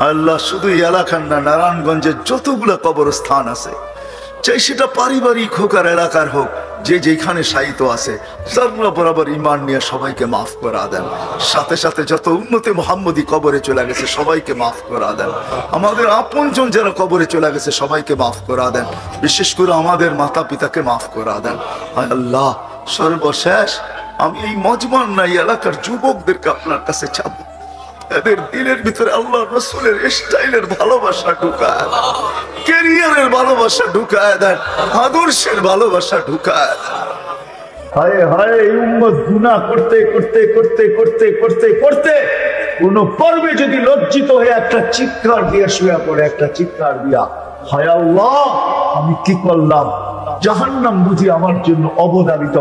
আল্লাহ শুধু এলাকার না, নারায়ণগঞ্জের যতগুলো কবরস্থান আছে, চাই সেটা পারিবারিক হোক আর এলাকার হোক, যে যেখানে শায়িত আছে যারা বরাবর ইমান নিয়ে সবাইকে মাফ করা দেন। সাথে সাথে যত উম্মতে মুহাম্মদী কবরে চলে গেছে সবাইকে মাফ করা দেন। আমাদের আপনজন যারা কবরে চলে গেছে সবাইকে মাফ করা দেন। বিশেষ করে আমাদের মাতা পিতাকে মাফ করা দেন। হায় আল্লাহ, সর্বশেষ আমি এই মজমান নাই এলাকার যুবকদেরকে আপনার কাছে চাবো, এদের দিলের ভিতরে আল্লাহ রাসূলের স্টাইলের ভালোবাসা ঢুকায় দেন, ক্যারিয়ারের ভালোবাসা ঢুকায় দেন, আদর্শের ভালোবাসা ঢুকায় দেন। হায় হায়, এই উম্মত গুনাহ করতে করতে করতে করতে করতে করতে কোন পর্বে যদি লজ্জিত হয়ে একটা চিৎকার দিয়ে শুয়ে পড়ে, একটা চিৎকার দিয়া হায় আল্লাহ আমি কি করলাম, জাহান্নাম বুঝি আমার জন্য অবধারিত,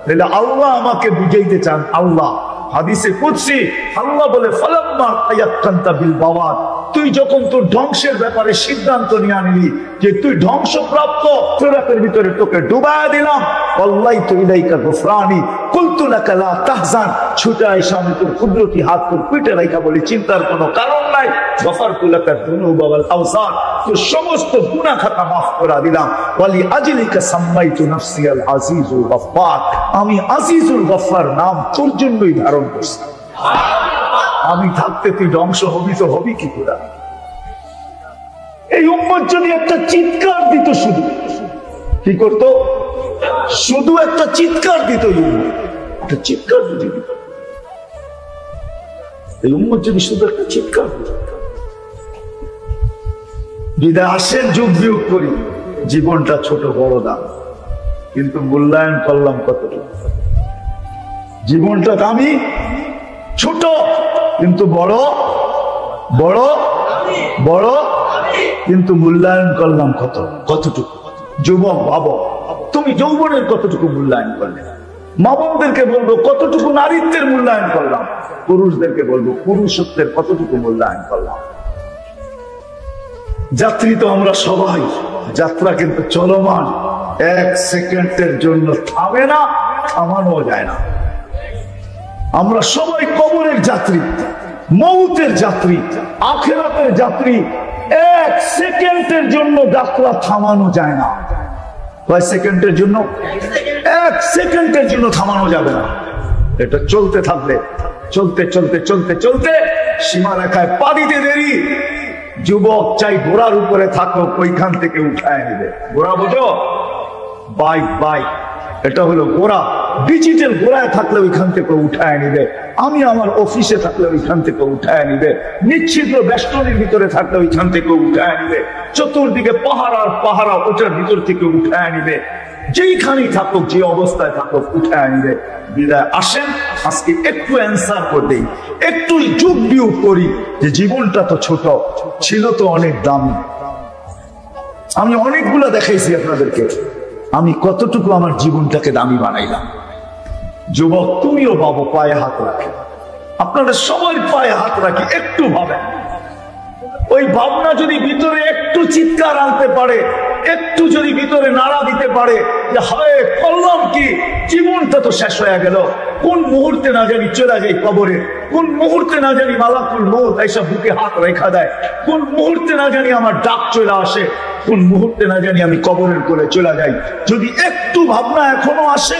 তাহলে আল্লাহ আমাকে বুঝাইতে চান। আল্লাহ হাদিসে কুদসি আল্লাহ বলে, ফালাম্মা আয়াক্কান্তা বিল বাওয়াত, তুই যখন তোর ধ্বংসের ব্যাপারে সিদ্ধান্ত নিয়ে আনলি যে তুই ধ্বংসপ্রাপ্ত, ফিরাতের ভিতরে তোকে ডুবায়া দিলাম, আল্লাহু ইলাইকা গুফরানি কুলতু লাকা লা তাহজান, ছুটে আইসা আমি তোর কুদরতি হাত তোর পিঠে রাখা বলি চিন্তার কোনো কারণ নাই, গফারতু লাকা যুনুবা ওয়াল আওসার, তোর সমস্ত গুনাহ খাতা মাফ করে দিলাম, ওয়ালি আজলিকা সাম্মাইতু নাফসি আল আজিজুল গফফার, আমি আজিজুল গফফার নাম তোর জন্যই ধারণ করছি। আমি থাকতে তুই ধ্বংস হবি তো হবি কি করে? এই উম্মত যদি একটা চিৎকার দিত, শুধু কি করত? শুধু একটা চিৎকার দিত, একটা চিৎকার দিত। এই উম্মত যদি শুধু একটা চিৎকার দিত। বিদায় আসেন, যুগ বিয়োগ করি, জীবনটা ছোট বড় দাম, কিন্তু মূল্যায়ন করলাম কতটুকু। জীবনটা দামি, ছোট কিন্তু বড়, বড় বড় কিন্তু মূল্যায়ন করলাম কতটুকু। যুবক ভাবো, তুমি যৌবনের কতটুকু মূল্যায়ন করলে? মা বোনদেরকে বলবো কতটুকু নারীত্বের মূল্যায়ন করলাম, পুরুষদেরকে বলবো পুরুষত্বের কতটুকু মূল্যায়ন করলাম। যাত্রী তো আমরা সবাই, যাত্রা কিন্তু চলমান, এক সেকেন্ডের জন্য থামে না, থামানো যায় না। আমরা সবাই কবরের যাত্রী, মৌতের যাত্রী, আখিরাতের যাত্রী। এক সেকেন্ডের জন্য যাত্রা থামানো যায় না। কয় সেকেন্ডের জন্য? এক সেকেন্ডের জন্য থামানো যাবে না। এটা চলতে থাকবে, চলতে চলতে চলতে চলতে সীমারেখায় পা দিতে দেরি। যুবক চাই ঘোড়ার উপরে থাকো, ওইখান থেকে উঠায় নেবে। ঘোড়া বুঝো? বাইক, এটা হলো ঘোড়া। ডিজিটাল ঘোড়ায় থাকলে ওইখান থেকে উঠায় নিবে। আমি আমার অফিসে থাকলে ওইখান থেকে উঠায় নিবে। নিচ্ছিদ্র বেষ্টনীর ভিতরে থাকলে ওইখান থেকে উঠায় নিবে। চতুর্দিকে পাহাড় আর পাহাড়, ওটার ভিতর থেকে উঠায় নিবে। যেইখানেই থাকুক, যে অবস্থায় থাকুক, উঠায় নিবে। বিদায় আসেন, আজকে একটু অ্যান্সার করতেই, একটু যুগ বিয়োগ করি যে জীবনটা তো ছোট ছিল, তো অনেক দামি। আমি অনেকগুলো দেখাইছি আপনাদেরকে, আমি কতটুকু আমার জীবনটাকে দামি বানাইলাম। যুবক তুমিও ভাবো, পায়ে হাত রাখে, আপনারা সবাই পায়ে হাত রাখি, একটু ভাবেন। ওই ভাবনা যদি ভিতরে একটু চিৎকার আনতে পারে, একটু যদি ভিতরে নাড়া দিতে পারে যে হায় করলাম কি, জীবনটা তো শেষ হয়ে গেল, কোন মুহূর্তে না জানি চলে যাই কবরে, কোন মুহূর্তে না জানি মালাকুল মউত এসে বুকে হাত রেখা দেয়, কোন মুহূর্তে না জানি আমার ডাক চলে আসে, কোন মুহূর্তে না জানি আমি কবরের কোলে চলে যাই। যদি একটু ভাবনা এখনো আসে,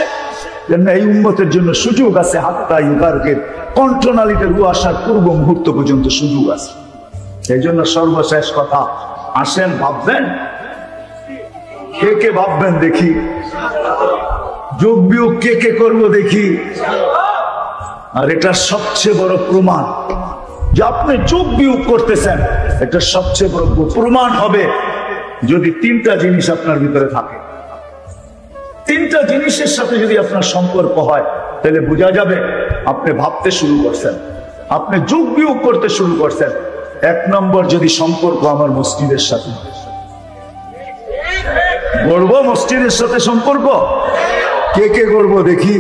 এই উম্মতের জন্য সুযোগ আছে, হাত্তা ইউগারকের কণ্ঠনালীতে রু আসার পূর্ব মুহূর্ত পর্যন্ত সুযোগ আছে। এই জন্য সর্বশেষ কথা, আসেন ভাববেন, কে কে ভাববেন দেখি, যোগ বিয়োগ কে কে করবো দেখি। আর এটা সবচেয়ে বড় প্রমাণ যে আপনি যোগ বিয়োগ করতেছেন, এটা সবচেয়ে বড় প্রমাণ হবে যদি তিনটা জিনিস আপনার ভিতরে থাকে। তিনটা জিনিসের সাথে যদি আপনার সম্পর্ক হয়, তাহলে বোঝা যাবে আপনি ভাবতে শুরু করছেন, আপনি যোগ বিয়োগ করতে শুরু করছেন। এক নম্বর, যদি সম্পর্ক আমার মসজিদের সাথে, গড়বো মসজিদের সাথে সম্পর্ক, কে কে গড়বো দেখি,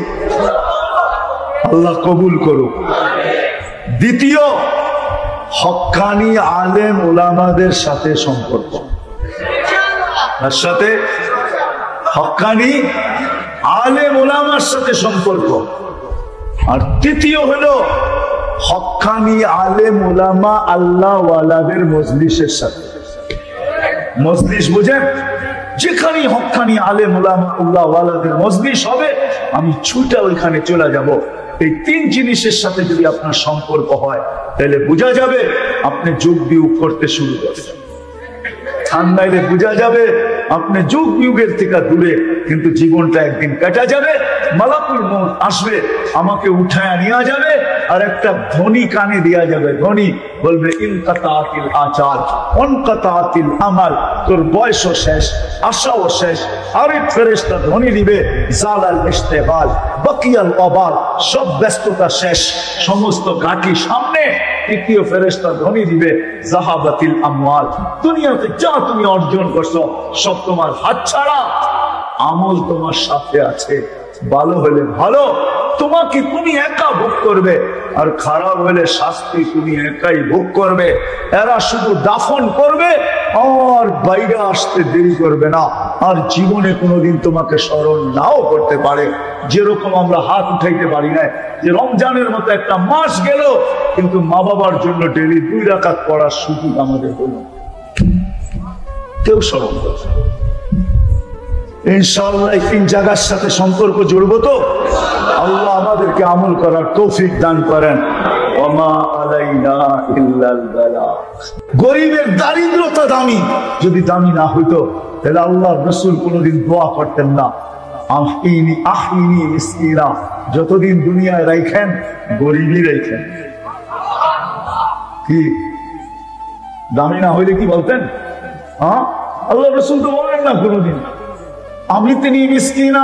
আল্লাহ কবুল করুক। দ্বিতীয়, হক্কানি আলেম ওলামাদের সাথে সম্পর্ক, তার সাথে হক্কানি আলেম ওলামার সাথে সম্পর্ক। আর তৃতীয় হলো হক্কানি আলেম ওলামা আল্লাহ ওয়ালাদের মজলিসের সাথে। মজলিস বুঝেন? যেখানে হক্কানি আলেম ওলামা আল্লাহ ওয়ালাদের মজলিস হবে আমি ছুটে ওইখানে চলে যাব। এই তিন জিনিসের সাথে যদি আপনার সম্পর্ক হয় তাহলে বোঝা যাবে আপনি যোগ বিয়োগ করতে শুরু করছেন। ঠান্ডাইলে বোঝা যাবে আপনি যুগ বিয়োগের থেকে দূরে, কিন্তু জীবনটা একদিন কাটা যাবে, মালাকুল মউত আসবে, আমাকে উঠায় নিয়ে যাবে, আর একটা ধ্বনি কানে দেওয়া যাবে। ধ্বনি বলবে ইনকাতাতিল আচার অনকাতাতিল আমাল, তোর বয়সও শেষ, আশাও শেষ। আরেক ফেরেশতা ধ্বনি দিবে জালাল ইশতেগাল বাকিয়াল আবাল, সব ব্যস্ততা শেষ, সমস্ত ঘাটি সামনে। তৃতীয় ফেরেশতা ধ্বনি দিবে জাহাবাতিল আমওয়াল, দুনিয়াতে যা তুমি অর্জন করছো সব তোমার হাতছাড়া, আমল তোমার সাথে আছে। ভালো হলে ভালো, তোমাকে তুমি একা ভোগ করবে, আর খারাপ হলে শাস্তি তুমি একাই ভোগ করবে। এরা শুধু দাফন করবে আর বাইরে আসতে দেরি করবে না, আর জীবনে কোনোদিন তোমাকে স্মরণ নাও করতে পারে। যেরকম আমরা হাত উঠাইতে পারি না, যে রমজানের মতো একটা মাস গেল কিন্তু মা বাবার জন্য ডেলি 2 রাকাত পড়ার সুযোগ আমাদের হলো, কেউ স্মরণ করছে। ইনশাআল্লাহ এই 3 জায়গার সাথে সম্পর্ক জুড়বো তো আল্লাহ আমাদেরকে আমল করার তৌফিক দান করেন। ওমা আলাইনা ইল্লাল বালাগ। গরিবের দারিদ্রতা দামি, যদি দামি না হইতো তাহলে আল্লাহর রাসূল কোনোদিন দোয়া করতেন না আহইনি আহইনি মিসকিনা, যতদিন দুনিয়ায় রাখেন গরিবই রাখেন। কি দামি না হইলে কি বলতেন? হ্যাঁ, আল্লাহ রাসূল তো বলেন না কোনোদিন আমি তিনি মিসকিনা,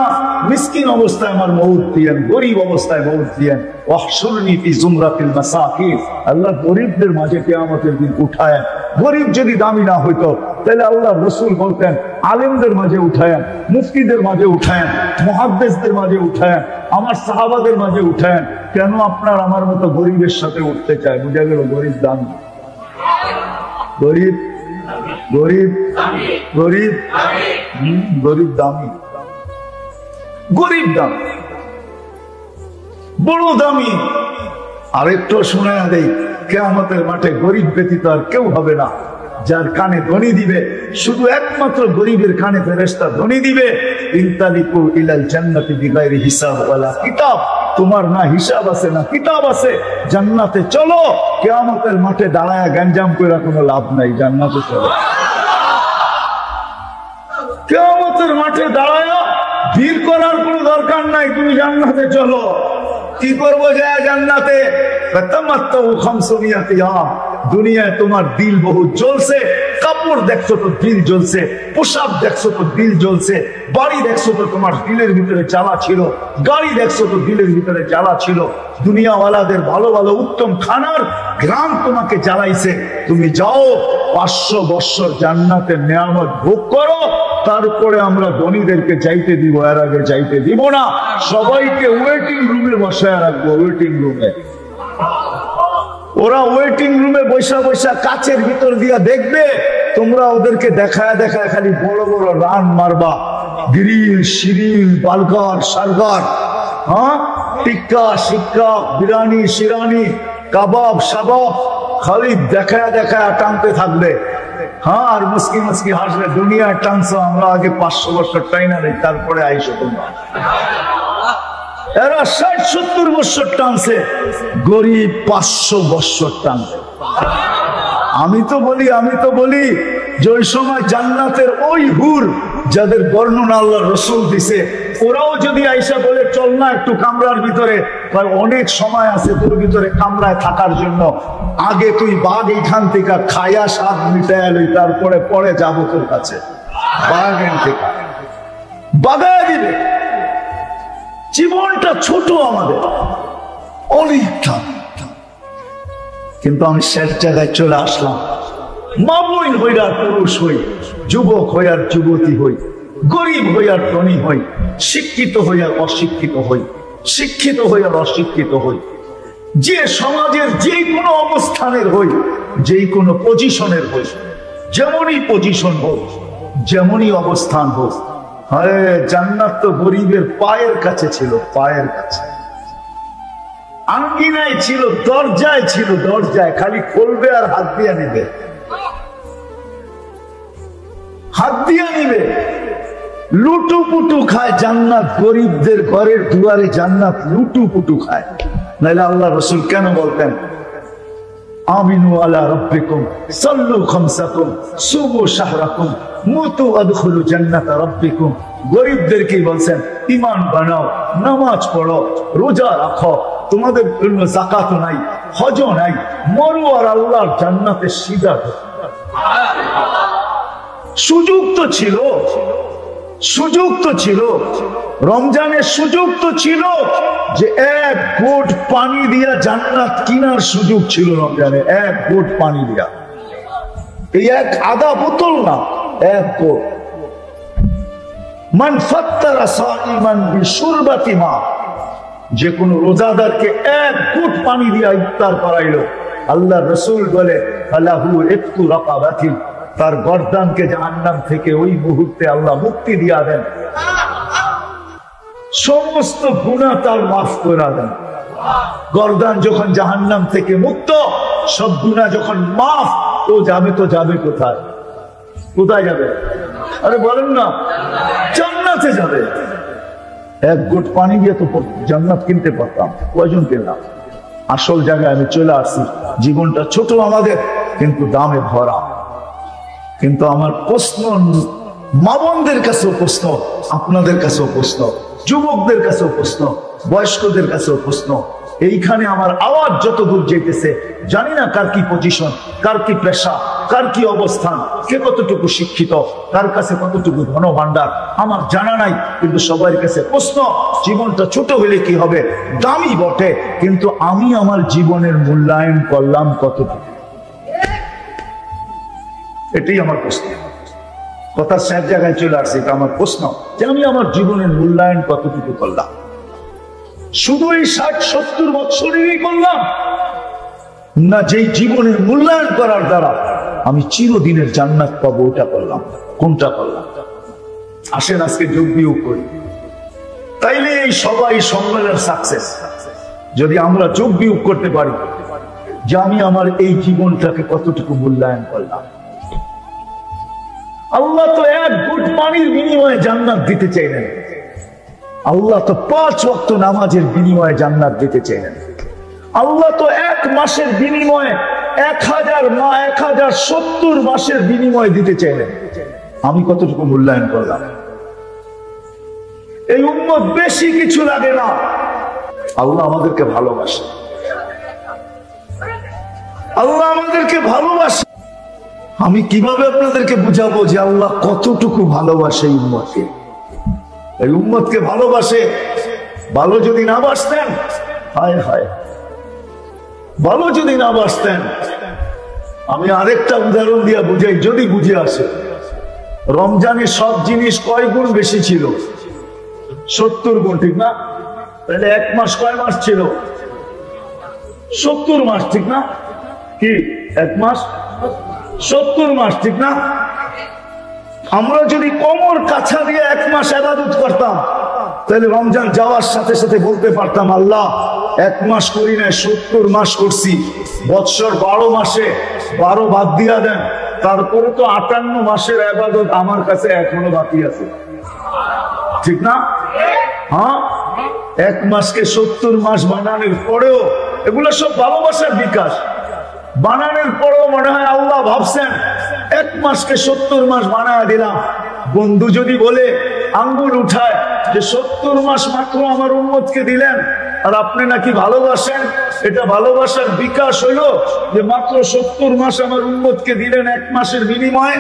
মিসকিন অবস্থায় আমার মউত দিয়েন, গরিব অবস্থায় মউত দিয়েন। ওয়াহশুরনি ফি জুমরাতিল মাসাকিন, আল্লাহ গরিবদের মাঝে কিয়ামতের দিন উঠায়েন। গরিব যদি দামি না হইতো তাহলে আল্লাহ রাসূল বলতেন আলেমদের মাঝে উঠায়েন, মুফতিদের মাঝে উঠায়েন, মুহাদ্দিসদের মাঝে উঠায়েন, আমার সাহাবাদের মাঝে উঠায়েন। কেন আপনার আমার মতো গরিবের সাথে উঠতে চায়? বুঝা গেল গরিব দামি, গরিব গরিব গরিব গরিব দামি, গরিব দামি, বড় দামি। আরেকটু শোনা দেই, কিয়ামতের মাঠে গরিব ব্যতীত আর কেউ হবে না। যার কানে ধ্বনি দিবে, শুধু একমাত্র গরিবের কানে ফেরেশতা ধ্বনি দিবে ইনতালিকু ইলাল জান্নাতি বিগাইরি হিসাব ওয়ালা কিতাব, তোমার না হিসাব আছে না কিতাব আছে, জান্নাতে চলো। কিয়ামতের মাঠে দাঁড়ায় গঞ্জাম কইরা কোনো লাভ নাই, জান্নাতে চলো। কিয়ামতের মাঠে দাঁড়ায় ভিড় করার কোনো দরকার নাই, তুমি জান্নাতে চলো। কি করবো যায় জান্নাতে? দুনিয়ায় তোমার দিল বহু জ্বলছে, কাপড় দেখছো তো দিল জ্বলছে, পোশাক দেখছো তো দিল জ্বলছে, বাড়ি দেখছো তো তোমার দিলের ভিতরে জ্বালা ছিল, গাড়ি দেখছো তো দিলের ভিতরে জ্বালা ছিল। দুনিয়াওয়ালাদের ভালো ভালো উত্তম খানার গ্রাম তোমাকে জ্বালাইছে। তুমি যাও 500 বছর জান্নাতের নিয়ামত ভোগ করো, তারপরে আমরা ধনীদেরকে যাইতে দিব, এর আগে যাইতে দিব না। সবাইকে ওয়েটিং রুমে বসায় রাখবো, ওয়েটিং রুমে। ওরা ওয়েটিং রুমে বৈশা বৈশা কাচের ভিতর দিয়া দেখবে, তোমরা ওদেরকে দেখায় দেখায় খালি বড় বড় রান মারবা, গ্রিল শিরিল বার্গার সার্গার, হ্যাঁ টিক্কা শিক্কা বিরিয়ানি শিরানি কাবাব সাবাব খালি দেখায় দেখায় টানতে থাকবে। হ্যাঁ, আর মুস্কি মুস্কি হাসবে, দুনিয়ায় টানছো, আমরা আগে 500 বছর টাইনা নেই, তারপরে আইসো তোমরা। এরা 60-70 বছর টানছে, গরিব 500 বছর টানছে। আমি তো বলি যে ওই সময় জান্নাতের ওই হুর যাদের বর্ণনা আল্লাহ রাসূল দিছে, ওরাও যদি আইসা বলে চল না একটু কামরার ভিতরে, অনেক সময় আছে তোর ভিতরে কামরায় থাকার জন্য, আগে তুই বাঘ এইখান থেকে খায়া স্বাদ মিটায় লই, তারপরে পরে যাবো তোর কাছে। বাঘ থেকে বাগায় দিবে। জীবনটা ছোট আমাদের অনেকটা, কিন্তু আমি শেষ জায়গায় চলে আসলাম। মা বোন হই আর পুরুষ হই, যুবক হই আর যুবতী হই, গরিব হই আর ধনী হই, শিক্ষিত হই আর অশিক্ষিত হই, শিক্ষিত হই আর অশিক্ষিত হই, যে সমাজের যে কোনো অবস্থানের হই, যে কোনো পজিশনের হই, যেমনই পজিশন হোক, যেমনই অবস্থান হোক, আরে জান্নাত তো গরিবের পায়ের কাছে ছিল, পায়ের কাছে, আঙ্গিনায় ছিল, দরজায় ছিল, দরজায় খালি খুলবে আর হাত দিয়ে নিবে, হাত দিয়ে নিবে। লুটুপুটু খায় জান্নাত, গরিবদের ঘরের দুয়ারে জান্নাত লুটুপুটু খায়। নাইলে আল্লাহ রসুল কেন বলতেন আমিনু আলা রাব্বিকুম সাল্লু খামসাকুম সুবু শাহরাকুম মুতু আদখুলু জান্নাত রাব্বিকুম। গরিবদেরকে বলছেন ঈমান বানাও, নামাজ পড়ো, রোজা রাখো, তোমাদের জন্য যাকাত নাই, হজ নাই, মরো আর আল্লাহর জান্নাতে সিধা। সুযোগ তো ছিল, সুযোগ তো ছিল, রমজানের সুযোগ তো ছিল যে এক ঘোট পানি দিয়া জান্নাত কিনার সুযোগ ছিল। রমজানে এক ঘোট পানি দিয়া, এই এক আধা বোতল না, এক ঘোট। মান ফাত্তারা সাইমান বিশুরবাতি মা, যে কোনো রোজাদারকে এক ঘোট পানি দিয়া ইফতার করাইলো, আল্লাহ রাসূল বলে ফালাহু ইফতু রাকাবাতিন, তার গর্দানকে জাহান্নাম থেকে ওই মুহূর্তে আল্লাহ মুক্তি দিয়া দেন, সমস্ত গুনাহ তার মাফ করে দেন। গর্দান যখন জাহান্নাম থেকে মুক্ত, সব গুনাহ যখন মাফ, ও যাবে তো যাবে কোথায়? কোথায় যাবে? আরে বলেন না, জান্নাতে যাবে। এক ঘট পানি দিয়ে তো জান্নাত কিনতে পারতাম, কয়জন কিনলাম? আসল জায়গায় আমি চলে আসছি। জীবনটা ছোট আমাদের, কিন্তু দামে ভরা। কিন্তু আমার প্রশ্ন, মা বোনদের কাছেও প্রশ্ন, আপনাদের কাছেও প্রশ্ন, যুবকদের কাছেও প্রশ্ন, বয়স্কদের কাছেও প্রশ্ন। এইখানে আমার আওয়াজ যত দূর যেতেছে, জানি না কার কি পজিশন, কার কি পেশা, কার কি অবস্থান, কে কতটুকু শিক্ষিত, কার কাছে কতটুকু ধন ভান্ডার, আমার জানা নাই। কিন্তু সবার কাছে প্রশ্ন, জীবনটা ছোট হলে কি হবে? দামি বটে, কিন্তু আমি আমার জীবনের মূল্যায়ন করলাম কতটুকু? এটাই আমার প্রশ্ন। কথা শেষ জায়গায় চলে আসছে, এটা আমার প্রশ্ন যে আমি আমার জীবনের মূল্যায়ন কতটুকু করলাম? শুধু এই 60-70 বছরেরই করলাম, না যেই জীবনের মূল্যায়ন করার দ্বারা আমি চিরদিনের জান্নাত পাবো, ওটা করলাম? কোনটা করলাম? আসেন আজকে যোগ বিয়োগ করি, তাইলে এই সবাই সম্মেলনের সাকসেস। যদি আমরা যোগ বিয়োগ করতে পারি যে আমি আমার এই জীবনটাকে কতটুকু মূল্যায়ন করলাম। আল্লাহ তো এক ঘুট পানির বিনিময়ে জান্নাত দিতে চাইলেন, আল্লাহ তো 5 ওয়াক্ত নামাজের বিনিময়ে জান্নাত দিতে চাইলেন, আল্লাহ তো এক মাসের বিনিময়ে 1070 মাসের বিনিময়ে দিতে চাইলেন। আমি কতটুকু মূল্যায়ন করলাম? এই উম্মত বেশি কিছু লাগে না, আল্লাহ আমাদেরকে ভালোবাসে, আল্লাহ আমাদেরকে ভালোবাসে। আমি কিভাবে আপনাদেরকে বুঝাবো যে আল্লাহ কতটুকু ভালোবাসে এই উম্মতকে? এই উম্মতকে ভালোবাসে। ভালো যদি না বাসতেন, হায় হায়, ভালো যদি না বাসতেন। আমি আরেকটা উদাহরণ দিয়ে বুঝাই, যদি বুঝে আসে। রমজানে সব জিনিস কয় গুণ বেশি ছিল? 70 গুণ, ঠিক না? তাহলে এক মাস কয় মাস ছিল? 70 মাস, ঠিক না? কি এক মাস 70 মাস, ঠিক না? আমরা যদি কোমর কাছা দিয়ে এক মাস ইবাদত করতাম, তাহলে রমজান যাওয়ার সাথে সাথে বলতে পারতাম আল্লাহ এক মাস করি না, 70 মাস করছি। বৎসর 12 মাসে 12 বাদ দিয়া দেন, তারপরে তো 58 মাসের ইবাদত আমার কাছে এখনো বাকি আছে, ঠিক না? হ্যাঁ, এক মাসকে 70 মাস বানানোর পরেও এগুলো সব ভালোবাসার বিকাশ। বানানোর পরেও মনে হয় আল্লাহ ভাবছেন এক মাসকে 70 মাস বানায় দিলাম। বন্ধু যদি বলে, আঙ্গুল উঠায় যে 70 মাস মাত্র আমার উম্মতকে দিলেন, আর আপনি নাকি ভালোবাসেন, এটা ভালোবাসার বিকাশ হইল যে মাত্র 70 মাস আমার উম্মতকে দিলেন এক মাসের বিনিময়ে।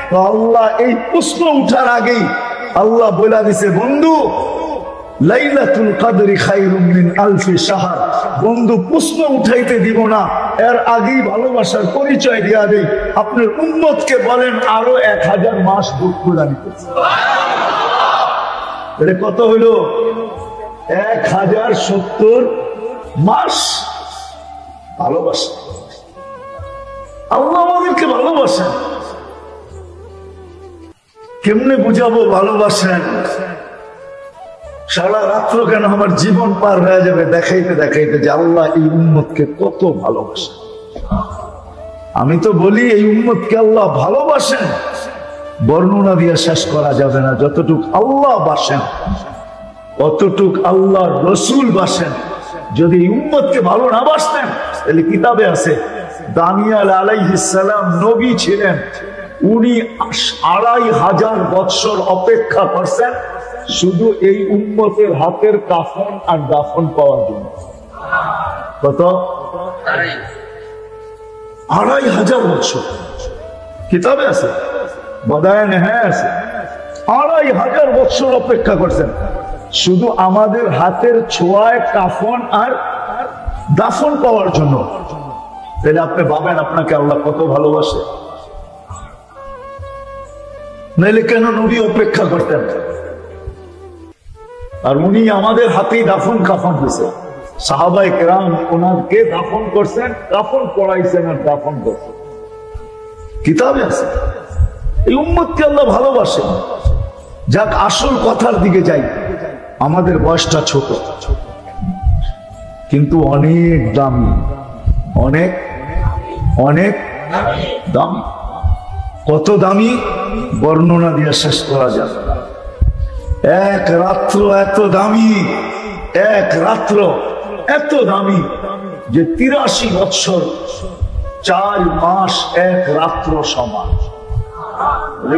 তো আল্লাহ এই প্রশ্ন উঠার আগেই আল্লাহ বলে দিছে, বন্ধু লাইলাতুল কদরি খায়রুম মিন আলফি শাহর। বন্ধু প্রশ্ন উঠাইতে দিব না, এর আগেই ভালোবাসার পরিচয় দিয়া দেই। আপনার উম্মতকে বলেন আরো 1000 মাস ভোগ করে নিতে। এটা কত হইল? 1070 মাস ভালোবাসা। আল্লাহ আমাদেরকে ভালোবাসেন। কেমনে বুঝাবো ভালোবাসেন? সারা রাত্র কেন আমার জীবন পার হয়ে যাবে দেখাইতে দেখাইতে যে আল্লাহ এই উম্মতকে কত ভালোবাসেন। আমি তো বলি এই উম্মতকে আল্লাহ ভালোবাসেন, বর্ণনা দিয়ে শেষ করা যাবে না। যতটুক আল্লাহ বাসেন অতটুক আল্লাহর রসুল বাসেন। যদি এই উম্মতকে ভালো না বাসতেন তাহলে কিতাবে আছে দানিয়েল আলাইহিস সালাম নবী ছিলেন, উনি 2500 বৎসর অপেক্ষা করছেন শুধু এই উম্মতের হাতের কাফন আর দাফন পাওয়ার জন্য। কত? 2500 বৎসর কিতাবে আছে, বদায়নে হ্যাঁ আছে। 2500 বৎসর অপেক্ষা করছেন শুধু আমাদের হাতের ছোঁয়ায় কাফন আর দাফন পাওয়ার জন্য। তাহলে আপনি ভাবেন আপনাকে আল্লাহ কত ভালোবাসে। নাইলে কেন নবী অপেক্ষা করতেন? আর উনি আমাদের হাতেই দাফন কাফন দিয়েছে। সাহাবায়ে কেরাম ওনাকে দাফন করছেন, কাফন পড়াইছেন আর দাফন করছেন, কিতাবে আছে। এই উম্মতকে আল্লাহ ভালোবাসেন। যাক, আসল কথার দিকে যাই। আমাদের বয়সটা ছোট কিন্তু অনেক দামি, অনেক অনেক দামি। কত দামি বর্ণনা দিয়ে শেষ করা যাবে না। এক রাত্র এত দামি, এক রাত্র এত দামি যে 83 বৎসর 4 মাস এক রাত্র সমান।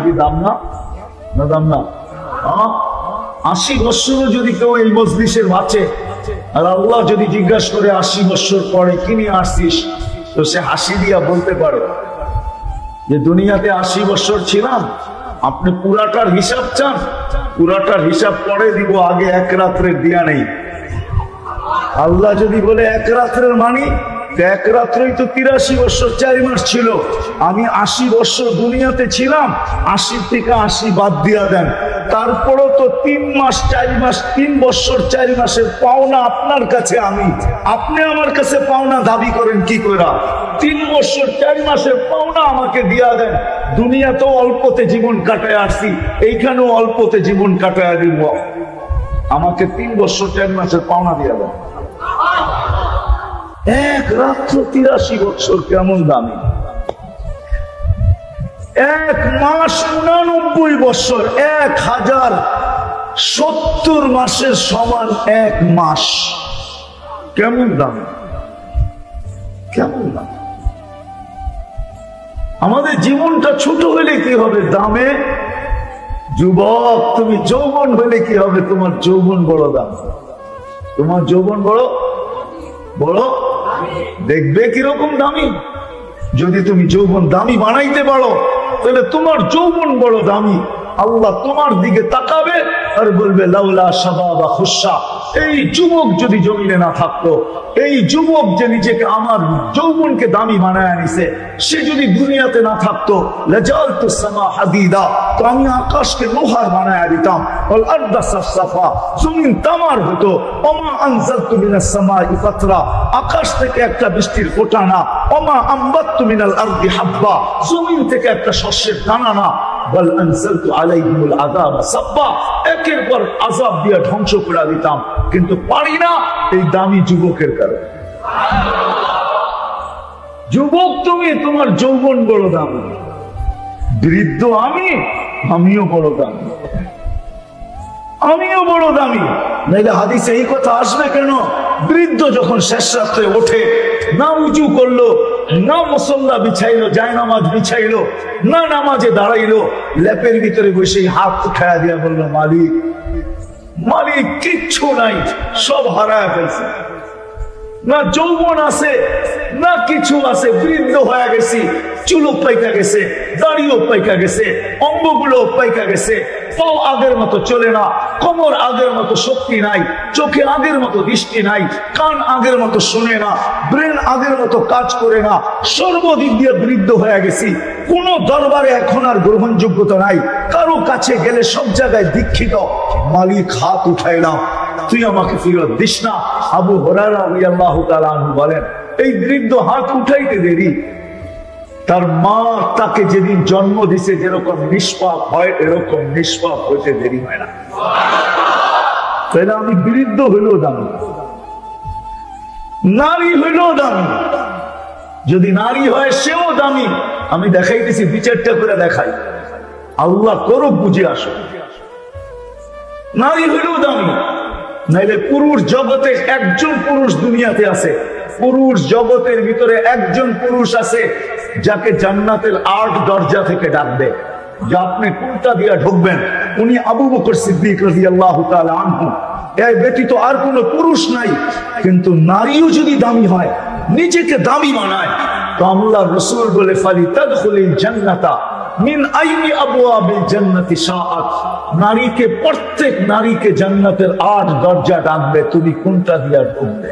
কি দাম না? না দাম না? 80 বৎসরও যদি কেউ এই মজলিসের বাঁচে আর আল্লাহ যদি জিজ্ঞাসা করে 80 বৎসর পরে কি নিয়ে আসছিস, তো সে হাসি দিয়া বলতে পারে যে দুনিয়াতে 80 বৎসর ছিলাম। আপনি পুরাটার হিসাব চান? পুরাটার হিসাব পরে দিব, আগে এক রাত্রের দিয়া নেই। আল্লাহ যদি বলে এক রাত্রের মানি, এক রাত্রই তো 83 বৎসর 4 মাস ছিল। আমি 80 বৎসর দুনিয়াতে ছিলাম, 80 থেকে 80 বাদ দিয়া দেন, তারপরও তো 3 মাস 4 মাস 3 বৎসর 4 মাসের পাওনা আপনার কাছে আমি। আপনি আমার কাছে পাওনা দাবি করেন কি করে? 3 বৎসর 4 মাসের পাওনা আমাকে দিয়া দেন। দুনিয়াতেও অল্পতে জীবন কাটায় আসছি, এইখানেও অল্পতে জীবন কাটায় দিব, আমাকে 3 বৎসর 4 মাসের পাওনা দিয়া দেন। এক রাত্র 83 বৎসর কেমন দামি? এক মাস 89 বৎসর, 1070 মাসের সমান এক মাস। কেমন দামি, কেমন দামি। আমাদের জীবনটা ছোট হলে কি হবে? দামে। যুবক, তুমি যৌবন হলে কি হবে? তোমার যৌবন বড় দাম। তোমার যৌবন বড় বড় দেখবে কিরকম দামি। যদি তুমি যৌবন দামি বানাইতে পারো তাহলে তোমার যৌবন বড় দামি। আল্লাহ তোমার দিকে তাকাবে আর বলবে লাউলা শাবাবা খুশা। এই যুবক যদি জমিনে না থাকতো, এই যুবক যে নিজেকে আমার যৌবনকে দামি বানায় আনিছে, সে যদি দুনিয়াতে না থাকতো লাজালতু সামা হাদিদা, তো আমি আকাশকে লোহার বানায় দিতাম। ওয়াল আরদা সাফসাফা, জমিন তামার হতো। ওমা আনজালতু মিনাস সামাই ফাতরা, আকাশ থেকে একটা বৃষ্টির ফোঁটা না। ওমা আমবাততু মিনাল আরদি হাব্বা, জমিন থেকে একটা শস্যের দানা না। বল আনজালতু আলাইহিমুল আযাবা সাব্বা, একের পর আযাব দিয়ে ধ্বংস করে দিতাম, কিন্তু পারি না এই দামি যুবকের কারণে। যুবক তুমি, তোমার যৌবন বড় দামি। বৃদ্ধ আমি, আমিও বড় দামি, আমিও বড় দামি। নাইলে হাদিসে এই কথা আসবে কেন? বৃদ্ধ যখন শেষ রাত্রে ওঠে, না উঁচু করলো, না মুসল্লা বিছাইলো, জায়নামাজ বিছাইলো, না নামাজে দাঁড়াইলো, ল্যাপের ভিতরে বসে হাত উঠায়া দিয়া বললো মালিক, মালিক কিচ্ছু নাই, সব হারায় ফেলছে। না যৌবন আছে না কিছু আছে, বৃদ্ধ হয়ে গেছি, চুলও পাইকা গেছে, দাড়িও পাইকা গেছে, অঙ্গগুলো পাইকা গেছে, পাও আগের মতো চলে না, কোমর আগের মতো শক্তি নাই, চোখে আগের মতো দৃষ্টি নাই, কান আগের মতো শুনে না, ব্রেন আগের মতো কাজ করে না, সর্বদিক দিয়ে বৃদ্ধ হয়ে গেছি। কোন দরবারে এখন আর গ্রহণযোগ্যতা নাই, কারো কাছে গেলে সব জায়গায় দীক্ষিত। মালিক হাত উঠাইলাম, তুই আমাকে ফিরত দিস না। আবু হুরায়রা রাদিয়াল্লাহু তাআলা আনহু বলেন, এই বৃদ্ধ হাত উঠাইতে দেরি, তার মা তাকে যেদিন জন্ম দিছে যেরকম নিষ্পাপ হয় এরকম নিষ্পাপ হইতে দেরি হয় না। তাহলে আমি বৃদ্ধ হইলেও দামি, নারী হইলেও দামি, যদি নারী হয় সেও দামি। আমি দেখাইতেছি, বিচারটা করে দেখাই, আল্লাহ করুক বুঝে আসো। নারী হইলেও দামি, নাইলে পুরুষ জগতে একজন পুরুষ দুনিয়াতে আছে, পুরুষ জগতের ভিতরে একজন পুরুষ আছে যাকে জান্নাতের 8 দরজা থেকে ডাকবে, যে আপনি কোনটা দিয়া ঢুকবেন, উনি আবু বকর সিদ্দিক রাদিয়াল্লাহু তাআলা আনহু। এই ব্যতীত আর কোনো পুরুষ নাই। কিন্তু নারীও যদি দামি হয়, নিজেকে দামি বানায়, তো আল্লাহর রাসূল বলে ফালি তাদখুলিল জান্নাতা মিন আইনি আবওয়াবিল জান্নাতি শাআত। নারীকে, প্রত্যেক নারীকে জান্নাতের 8 দরজা ডাকবে, তুমি কোনটা দিয়া ঢুকবে?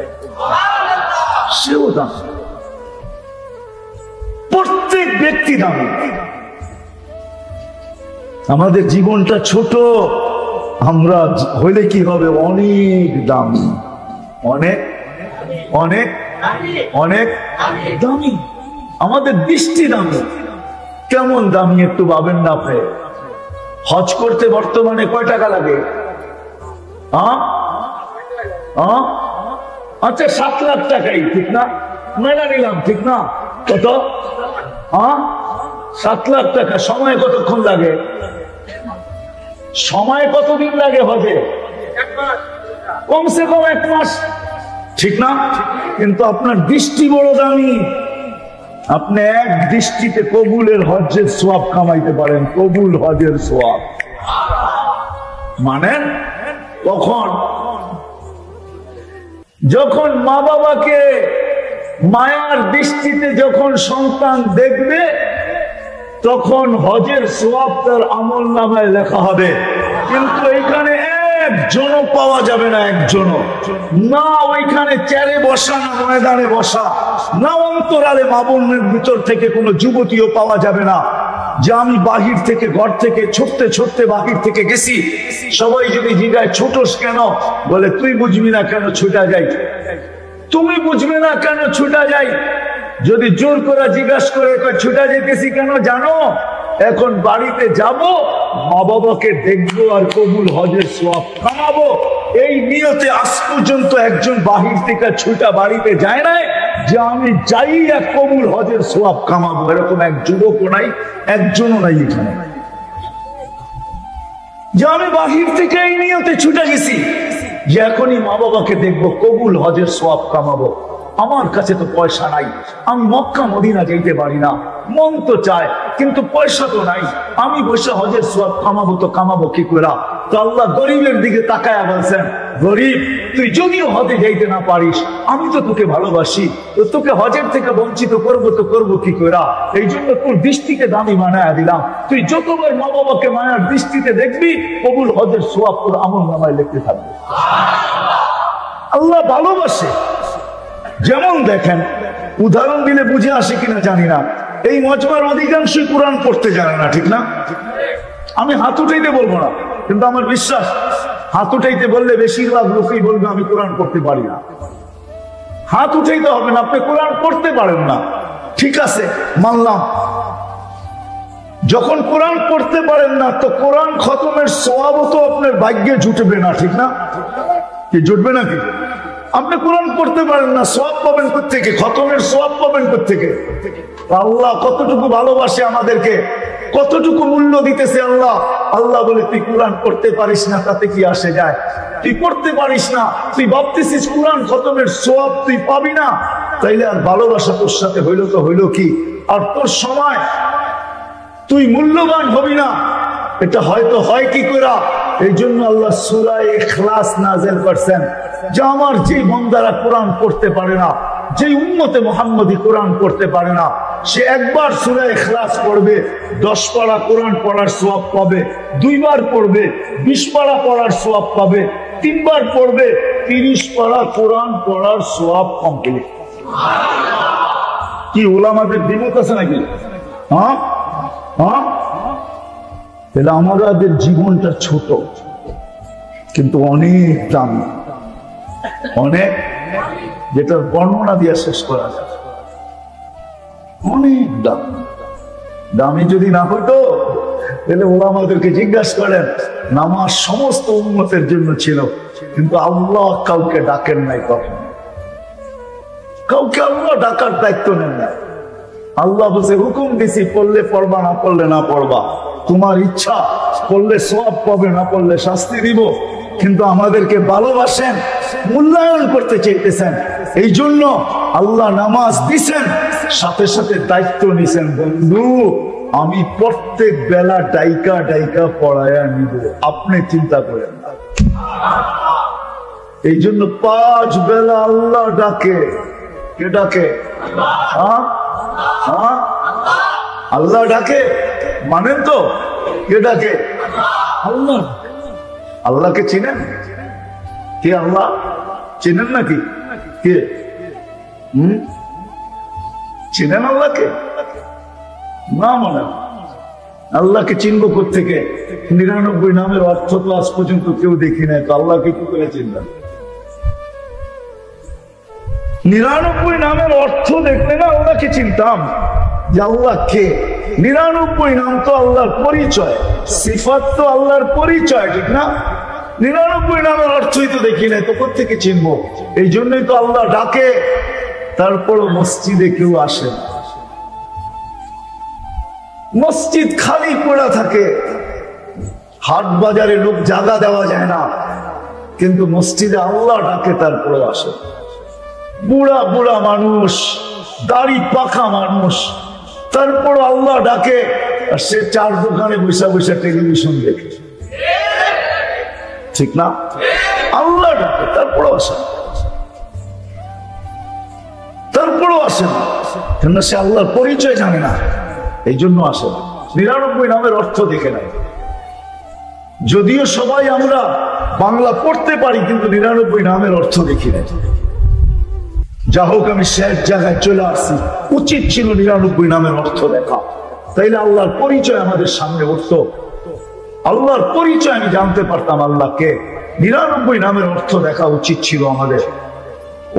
সেও দামি, প্রত্যেক ব্যক্তি দামি। আমাদের জীবনটা ছোট, আমরা হইলে কি হবে? অনেক দামি, অনেক অনেক অনেক দামি। আমাদের দৃষ্টি দামি। কেমন দামি একটু ভাবেন না আপনি? হজ করতে বর্তমানে কয় টাকা লাগে? আচ্ছা 7 লাখ টাকাই, ঠিক না? মেনে নিলাম, ঠিক না? কত? 7 লাখ টাকা। সময় কতক্ষণ লাগে? সময় কতদিন লাগে হজে? কমসে কম 1 মাস, ঠিক না? কিন্তু আপনার দৃষ্টি বড় দামি। আপনি এক দৃষ্টিতে কবুলের হজের সওয়াব কামাইতে পারেন, কবুল হজের সওয়াব। মানে কখন? যখন মা বাবাকে মায়ার দৃষ্টিতে যখন সন্তান দেখবে, তখন হজের সওয়াব তার আমলনামায় লেখা হবে। কিন্তু এইখানে একজনও পাওয়া যাবে না, একজনও না। ওইখানে চেয়ারে বসা, না ময়দানে বসা, না অন্তরালে মা বোনের ভিতর থেকে কোনো যুবতীও পাওয়া যাবে না যে আমি বাহির থেকে, ঘর থেকে ছুটতে ছুটতে বাহির থেকে গেছি। সবাই যদি জিজ্ঞাসা ছোটস কেন, বলে তুই বুঝবি না কেন ছুটা যাই, তুমি বুঝবে না কেন ছুটা যাই। যদি জোর করে জিজ্ঞাসা করে ছুটা যেতেছি কেন জানো? এখন বাড়িতে যাব, মা বাবাকে দেখবো আর কবুল হজের সওয়াব কামাবো। এই নিয়তে আজ পর্যন্ত একজন বাহির থেকে ছুটা বাড়িতে যায় নাই যে আমি যাই এক কবুল হজের সওয়াব কামাবো। এরকম এক যুবকও নাই, একজনও নাই এখানে যে আমি বাহির থেকে এই নিয়তে ছুটে গেছি যে এখনই মা বাবাকে দেখবো, কবুল হজের সওয়াব কামাবো। আমার কাছে তো পয়সা নাই, আমি মক্কা মদিনা যেতে পারি না, মন তো চায় কিন্তু পয়সা তো নাই। আমি বসে হজের সওয়াব কামাবো তো কামাবো কি করে? তো আল্লাহ গরিবের দিকে তাকায়া বলছেন, গরিব তুই যদিও হজে যাইতে না পারিস, আমি তো তোকে ভালোবাসি, তো তোকে হজের থেকে বঞ্চিত করবো তো করবো কি করে? এই জন্য তোর দৃষ্টিকে দামি বানায়া দিলাম। তুই যতবার মা বাবাকে মায়ার দৃষ্টিতে দেখবি, কবুল হজের সওয়াব তোর আমলনামায় লিখতে থাকবে। আল্লাহ ভালোবাসে। যেমন দেখেন, উদাহরণ দিলে বুঝে আসে কিনা জানি না, এই মজমার অধিকাংশই কোরআন পড়তে জানে না, ঠিক না? আমি হাত উঠাইতে বলবো না, কিন্তু আমার বিশ্বাস হাত উঠাইতে বললে বেশিরভাগ লোকই বলবে আমি কোরআন পড়তে পারি না। হাত উঠাইতে হবে না, আপনি কোরআন পড়তে পারেন না, ঠিক আছে, মানলাম। যখন কোরআন পড়তে পারেন না, তো কোরআন খতমের সওয়াবও তো আপনার ভাগ্যে জুটবে না, ঠিক না? কি জুটবে নাকি? আপনি কোরআন পড়তে পারেন না, সওয়াব পাবেন কোত্থেকে? খতমের সওয়াব পাবেন কোত্থেকে? আল্লাহ কতটুকু ভালোবাসে আমাদেরকে, কতটুকু মূল্য দিতেছে আল্লাহ। আল্লাহ বলে তুই কোরআন পড়তে পারিস না, তাতে কি আসে যায়? তুই পড়তে পারিস না, তুই ভাবতেছিস কোরআন খতমের সওয়াব তুই পাবি না, তাইলে আর ভালোবাসা তোর সাথে হইল তো হইল কি? আর তোর সময় তুই মূল্যবান হবি না, এটা হয়তো হয় কি করে? এই জন্য আল্লাহ সূরা ইখলাস নাযিল করছেন যে আমার যে বান্দারা কোরআন পড়তে পারে না, যে উম্মতে মুহাম্মদী কোরআন পড়তে পারে না, সে একবার সূরা ইখলাস পড়বে, 10 পারা কোরআন পড়ার সওয়াব পাবে। 2 বার পড়বে, 20 পারা পড়ার সওয়াব পাবে। 3 বার পড়বে, 30 পারা কোরআন পড়ার সওয়াব কমপ্লিট। কি উলামাদের দ্বিমত আছে নাকি? হ্যাঁ হ্যাঁ, তাহলে আমাদের জীবনটা ছোট কিন্তু অনেক দামি, অনেক, যেটার বর্ণনা দিয়ে শেষ করা যায়। অনেক অনেক দামি। দামি যদি না হতো তাহলে ওরা আমাদেরকে জিজ্ঞাসা করেন, নামাজ সমস্ত উম্মতের জন্য ছিল, কিন্তু আল্লাহ কাউকে ডাকেন নাই, কখন কাউকে আল্লাহ ডাকার দায়িত্ব নেন না। আল্লাহ বলছে হুকুম দিছি, পড়লে পড়বা, না পড়লে না পড়বা, তোমার ইচ্ছা, পড়লে সওয়াব পাবে, না পড়লে শাস্তি দিব। কিন্তু আমাদেরকে ভালোবাসেন, মূল্যায়ন করতে চাইতেছেন, এই জন্য আল্লাহ নামাজ দিছেন, সাথে সাথে দায়িত্ব নিছেন, বন্ধু আমি প্রত্যেক বেলা ডাইকা ডাইকা পড়ায়া নিব, আপনি চিন্তা করেন না। এই জন্য 5 বেলা আল্লাহ ডাকে। কে ডাকে? আল্লাহ ডাকে, মানেন তো? কে ডাকে? আল্লাহ। আল্লাহকে চিনেন? কে আল্লাহ? চিনেন নাকি? কে চিনেন আল্লাহকে? না, মনে আল্লাহকে চিনবো কোত্থেকে? 99 নামের অর্থ তো আজ পর্যন্ত কেউ দেখি নাই, তো আল্লাহকে কি করে চিনবেন? 99 নামের অর্থ দেখলে না আল্লাহকে চিনতাম যে আল্লাহ কে। 99 নাম তো আল্লাহর পরিচয়, সিফাত তো আল্লাহর পরিচয়, ঠিক না? 99 নামের অর্থই তো দেখি নাই, তো কোত্থেকে চিনবো? এই জন্যই তো আল্লাহ ডাকে। তারপর মসজিদে কেউ আসে না, মসজিদ খালি পড়া থাকে, হাট বাজারে লোক জায়গা দেওয়া যায় না, কিন্তু মসজিদে আল্লাহ ডাকে, তারপরে আসে। বুড়া বুড়া মানুষ, দাড়ি পাকা মানুষ, তারপর আল্লাহ ডাকে, আর সে 4 দোকানে বসে বসে টেলিভিশন দেখে, ঠিক না? আল্লাহ ডাকে, তারপরও আসে না, তারপরও আসে না, কেন? সে আল্লাহর পরিচয় জানে না, এই জন্য আসে না। 99 নামের অর্থ দেখে নাই। যদিও সবাই আমরা বাংলা পড়তে পারি, কিন্তু 99 নামের অর্থ দেখি নাই। যা হোক, আমি শেষ জায়গায় চলে আসছি, উচিত ছিল 99 নামের অর্থ দেখা, তাইলে আল্লাহর পরিচয় আমাদের সামনে উঠতো, আল্লাহর পরিচয় আমি জানতে পারতাম আল্লাহকে। 99 নামের অর্থ দেখা উচিত ছিল আমাদের।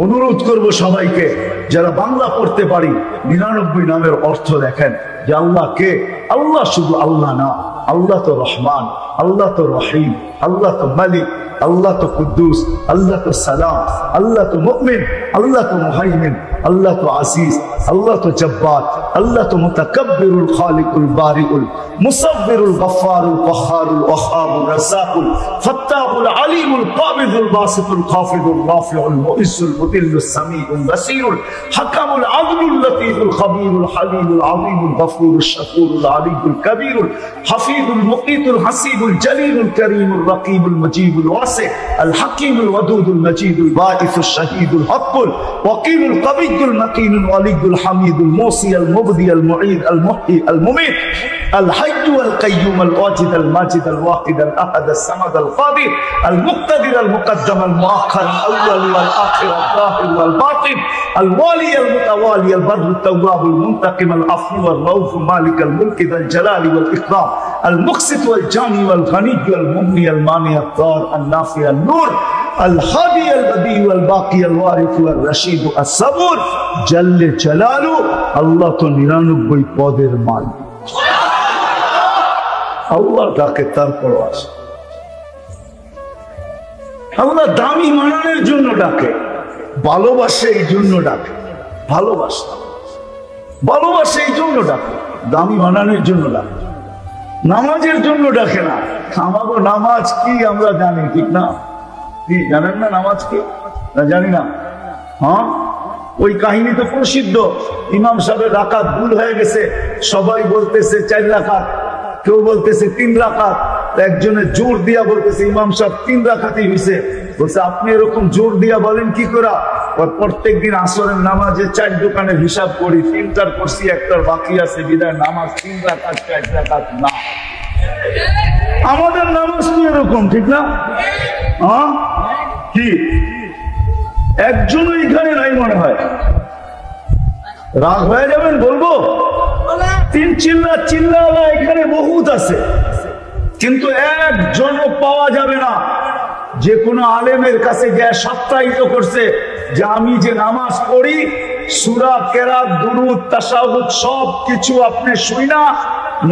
অনুরোধ করব সবাইকে, যারা বাংলা পড়তে পারি, 99 নামের অর্থ দেখেন যে আল্লাহ কে। আল্লাহ শুধু আল্লাহ না, আল্লাহ তো রহমান, আল্লাহ তো রহিম, আল্লাহ তো মালিক, আল্লাহ তো কুদ্দুস, আল্লাহ তো সালাম, আল্লাহ তো মুমিন, আল্লাহ তো মুহাইমিন, আল্লাহ তো আসিস, আল্লাহ তো জব্বার, আল্লাহ তো মুতাকাব্বিরুল খালিকুল বারিউল মুসাব্বিরুল গফফারুল কহ্হারুল ওয়াহ্হাবুর রাজ্জাকুল ফাত্তাহুল আলিমুল কাবিদুল বাসিতুল খাফিদুল রাফিউল মুইসুল মুদিল্লুস সামিউল বাসীরুল হাকামুল আদলুল লতীফুল খবীরুল হালিমুল আযীমুল গফুরুশ শাকুরুল আলিয়ুল কবীরুল হাফিজুল মুকীতুল হাসিবুল জলিলুল করিমুল রকিবুল মজিবুল ওয়াসি আল হাকীমুল ওয়াদুদুল মজিদুল বাঈসুশ শাহীদুল হক্কুল ওয়াকিলুল কবিয়্যুল মাকিনুল ওয়ালিয়ুল হামিদুল মুসি আল মুবদি আল মুঈদ আল মুহয়ি আল মুমীত আল হাইয়্যু আল কাইয়্যুম আল ওয়াজিদ আল মাজিদ আল ওয়াহিদ আল আহাদ আল সামাদ আল কাদির আল মুক্তাদির আল মুকদ্দাম আল মুআখ্খার আল আউয়াল ওয়াল আখির আল যাহির ওয়াল বাতিন আল ওয়ালি আল মুতাওয়ালি আল বরর আল তাওয়াব আল মুনতাকিম আল আফু ওয়াল রাউফ মালিক আল মুলক আল জালাল ওয়াল ইকরাম আল মুকসিত ওয়াল জানি ওয়াল গনি ওয়াল মুগনি আল মানি আল দার আল নাফি আল নূর الهادي البديع والباقي الوارث والرشيد الصبور جل جلاله আল্লাহ তো 99 পদের মালিক। আল্লাহ ডাকে, তারপর আসে। আল্লাহ দামি মানানোর জন্য ডাকে, ভালোবাসে এই জন্য ডাকে, ভালোবাসে ভালোবাসে এই জন্য ডাকে, দামি মানানোর জন্য ডাকে, নামাজের জন্য ডাকে না। আমাগো নামাজ কি আমরা জানি, ঠিক না? কি জানেন না নামাজ কি? না জানি না। হ্যাঁ, ওই কাহিনী তো প্রসিদ্ধ। ইমাম সাহেবের রাকাত ভুল হয়ে গেছে, সবাই বলতেছে 4 রাকাত, কেউ বলতেছে 3 রাকাত। একজনে জোর দিয়া বলতেছে ইমাম সাহেব 3 রাকাতই হয়েছে। বলছে আপনি এরকম জোর দিয়া বলেন কি করে? প্রত্যেক দিন আসরের নামাজে 4 দোকানের হিসাব করি, 3টার করছি, 1টার বাকি আছে, বিদায় নামাজ 3 রাকাত 4 রাকাত না। আমাদের নামাজ তো এরকম, ঠিক না? হ্যাঁ, কি একজনও এখানে নাই মনে হয়? রাগ হয়ে যাবেন বলবো? 3 চিল্লা এখানে বহুত আছে, কিন্তু একজনও পাওয়া যাবে না যে কোনো আলেমের কাছে গিয়ে সত্যায়িত করছে যে আমি যে নামাজ পড়ি সূরা, কেরাত, দুরুদ, তাশাহুদ সব কিছু আপনি শুইনা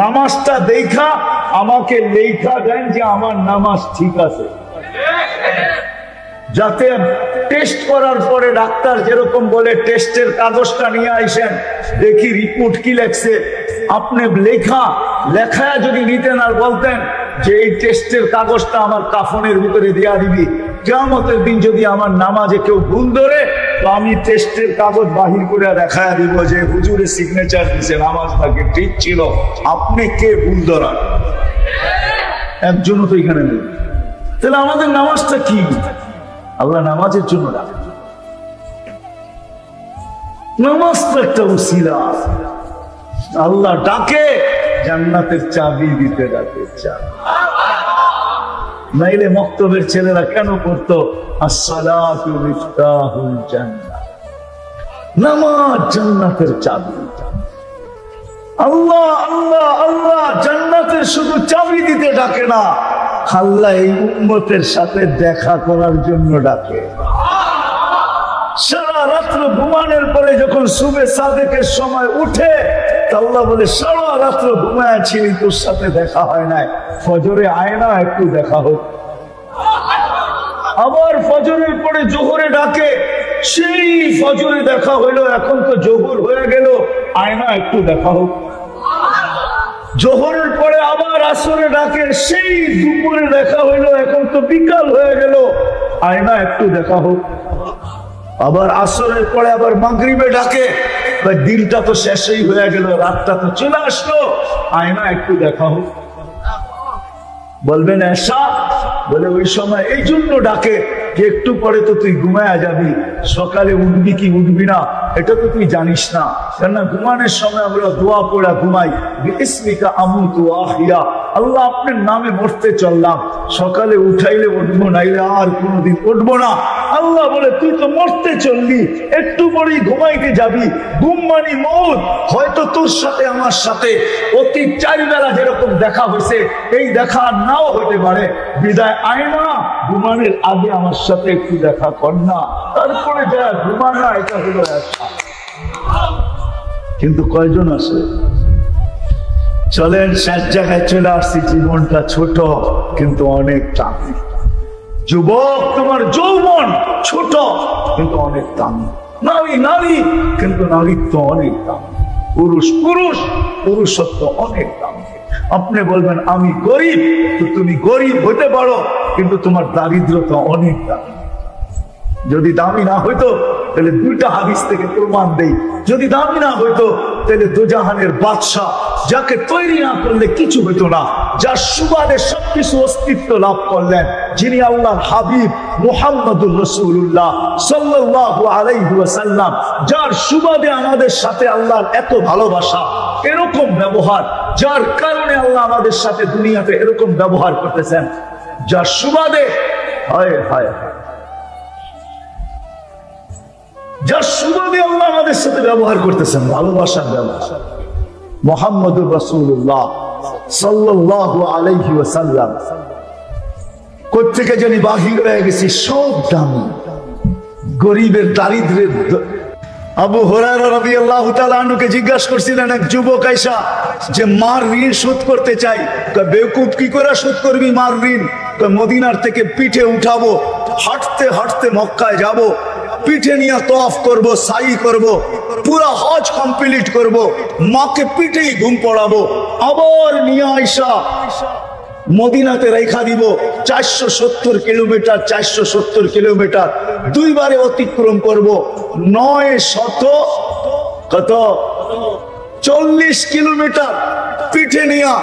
নামাজটা দেখা আমাকে লেখা দেন যে আমার নামাজ ঠিক আছে, যাতে টেস্ট করার পরে ডাক্তার যেরকম বলে টেস্টের কাগজটা নিয়ে আইসেন, দেখি রিপোর্ট কি লেখছে। আপনি লেখা যদি নিতেন আর বলতেন যে এই টেস্টের কাগজটা আমার কাফনের ভিতরে দেয়া দিবি, কিয়ামতের দিন যদি আমার নামাজে কেউ ভুল ধরে তো আমি টেস্টের কাগজ বাহির করে দেখায়া দিব যে হুজুরে সিগনেচার দিছে, নামাজ নাকি ঠিক ছিল। আপনি কে ভুল ধরান? একজনও তো এখানে নেই। তাহলে আমাদের নামাজটা কি? আল্লাহ নামাজের জন্য ডাকে। নামাজ তো একটা উসিলা। আল্লাহ ডাকে জান্নাতের চাবি দিতে ডাকে। নাইলে মক্তবের ছেলেরা কেন পড়তো আসসালাতু মিফতাহুল জান্নাহ, নামাজ জান্নাতের চাবি। আল্লাহ আল্লাহ আল্লাহ জান্নাতের শুধু চাবি দিতে ডাকে না, আল্লাহ এই উম্মতের সাথে দেখা করার জন্য ডাকে। সারা রাত্র ঘুমানোর পরে যখন সুবে সাদেকের সময় উঠে, আল্লাহ বলে সারা রাত্র ঘুমায়াছিলি, তোর সাথে দেখা হয় নাই, ফজরে আয় না, একটু দেখা হোক। আবার ফজরের পরে জোহরে ডাকে, সেই ফজরে দেখা হইলো, এখন তো জোহর হয়ে গেল, আয় না, একটু দেখা হোক। জোহরের পরে আবার আসরে ডাকে, সেই দুপুরে দেখা হইলো, এখন তো বিকাল হয়ে গেল, আয় না, একটু দেখা হোক। আবার আসরের পরে আবার মাগরিবে ডাকে, দিনটা তো শেষই হয়ে গেল, রাতটা তো চলে আসলো, আয় না, একটু দেখা হোক। বলবেন এসা, বলে ওই সময় এই জন্য ডাকে যে একটু পরে তো তুই ঘুমায়া যাবি, সকালে উঠবি কি উঠবি না এটা তো তুই জানিস না। কেননা ঘুমানোর সময় আমরা দোয়া পড়া ঘুমাই, বিসমিকা আমুতু আহিয়া, আল্লাহ আপনার নামে মরতে চললাম, সকালে উঠাইলে উঠবো, নাইলে আর কোনোদিন উঠবো না। আল্লাহ বলে তুই তো মরতে চললি, একটু পরেই ঘুমাইতে যাবি, ঘুম মানে মউত। হয়তো তোর সাথে আমার সাথে অতি 4 বেলা যেরকম দেখা হয়েছে, এই দেখা নাও হতে পারে। বিদায় আয় না, ঘুমানোর আগে আমার সাথে একটু দেখা কর না, তারপরে যা ঘুমানা, এটা হলো একটা। কিন্তু কয়জন আছে? চলেন শেষ জায়গায় চলে আসছি। জীবনটা ছোট কিন্তু অনেক দামি। যুবক, তোমার যৌবন ছোট কিন্তু অনেক দামি। নারী নারী কিন্তু নারীত্ব অনেক দামি। পুরুষ পুরুষ পুরুষত্ব অনেক দামি। আপনি বলবেন আমি গরিব, তো তুমি গরিব হতে পারো, কিন্তু তোমার দারিদ্রতা অনেক দামি। যদি দামি না হইতো তাহলে 2টা হাদিস থেকে প্রমাণ দেই, যদি দামি না হইতো তাহলে দুজাহানের বাদশাহ, যাকে তৈরি না করলে কিছু হইতো না, যার সুবাদে সবকিছু অস্তিত্ব লাভ করলেন, যিনি আল্লাহর হাবিব মুহাম্মদুর রাসূলুল্লাহ সাল্লাল্লাহু আলাইহি ওয়াসাল্লাম, যার সুবাদে আমাদের সাথে আল্লাহর এত ভালোবাসা, এরকম ব্যবহার, যার কারণে আল্লাহ আমাদের সাথে দুনিয়াতে এরকম ব্যবহার করতেছেন, যার সুবাদে হায় হায় যার সুবাদে আল্লাহ আমাদের সাথে ব্যবহার করতেছেন, ভালোবাসার ব্যবহার, মুহাম্মদুর রাসূলুল্লাহ সাল্লাল্লাহু আলাইহি ওয়াসাল্লাম। কোত্থেকে জানি বাহির হয়ে গেছি, সব দামি, গরিবের দারিদ্রের। আবু হুরায়রা রাদিয়াল্লাহু তাআলা আনহুকে জিজ্ঞাসা করছিলেন এক যুবক আইসা যে মার ঋণ শোধ করতে চাই। বেকুব, কি করে শোধ করবি মার ঋণ? মদিনার থেকে পিঠে উঠাবো, হাঁটতে হাঁটতে মক্কায় যাব, পিঠে নিয়ে তওয়াফ করব, সাই করব, পুরা হজ কমপ্লিট করব, মাকে পিঠেই ঘুম পড়াবো, আবার নিয়ে আইসা মদিনাতে রেখা দিব। 470 কিলোমিটার, 470 কিলোমিটার 2 বারে অতিক্রম করব, 900 কত 40 কিলোমিটার পিঠে নিয়া।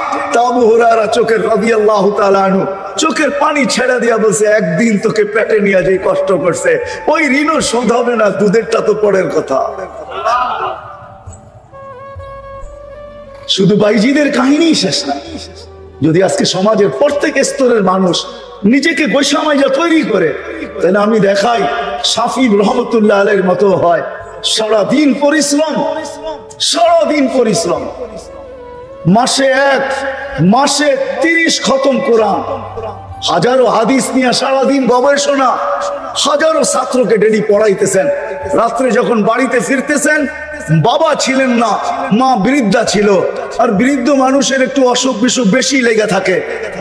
আবু হুরায়রা চোখের রাদিয়াল্লাহু তাআলা আনহু চোখের পানি ছেড়ে দিয়া বলছে, একদিন তোকে পেটে নিয়ে যে কষ্ট করছে, ওই ঋণও শোধ হবে না, দুধেরটা তো পরের কথা। শুধু বাইজিদের কাহিনী শেষ না। যদি আজকে সমাজের প্রত্যেক স্তরের মানুষ নিজেকে বৈষম্য তৈরি করে, তাহলে আমি দেখাই শাফি রহমতুল্লাহ আলাইহির মতো হয়। সারাদিন পরিশ্রম, সারাদিন পরিশ্রম, মাসে 30 খতম কোরআন, হাজারো হাদিস নিয়ে সারাদিন গবেষণা, হাজারো ছাত্রকে ডেলি পড়াইতেছেন, রাত্রে যখন বাড়িতে ফিরতেছেন, বাবা ছিলেন না, মা বৃদ্ধা ছিল। আর বৃদ্ধ মানুষের একটু অসুখ বিসুখ বেশি লেগে থাকে,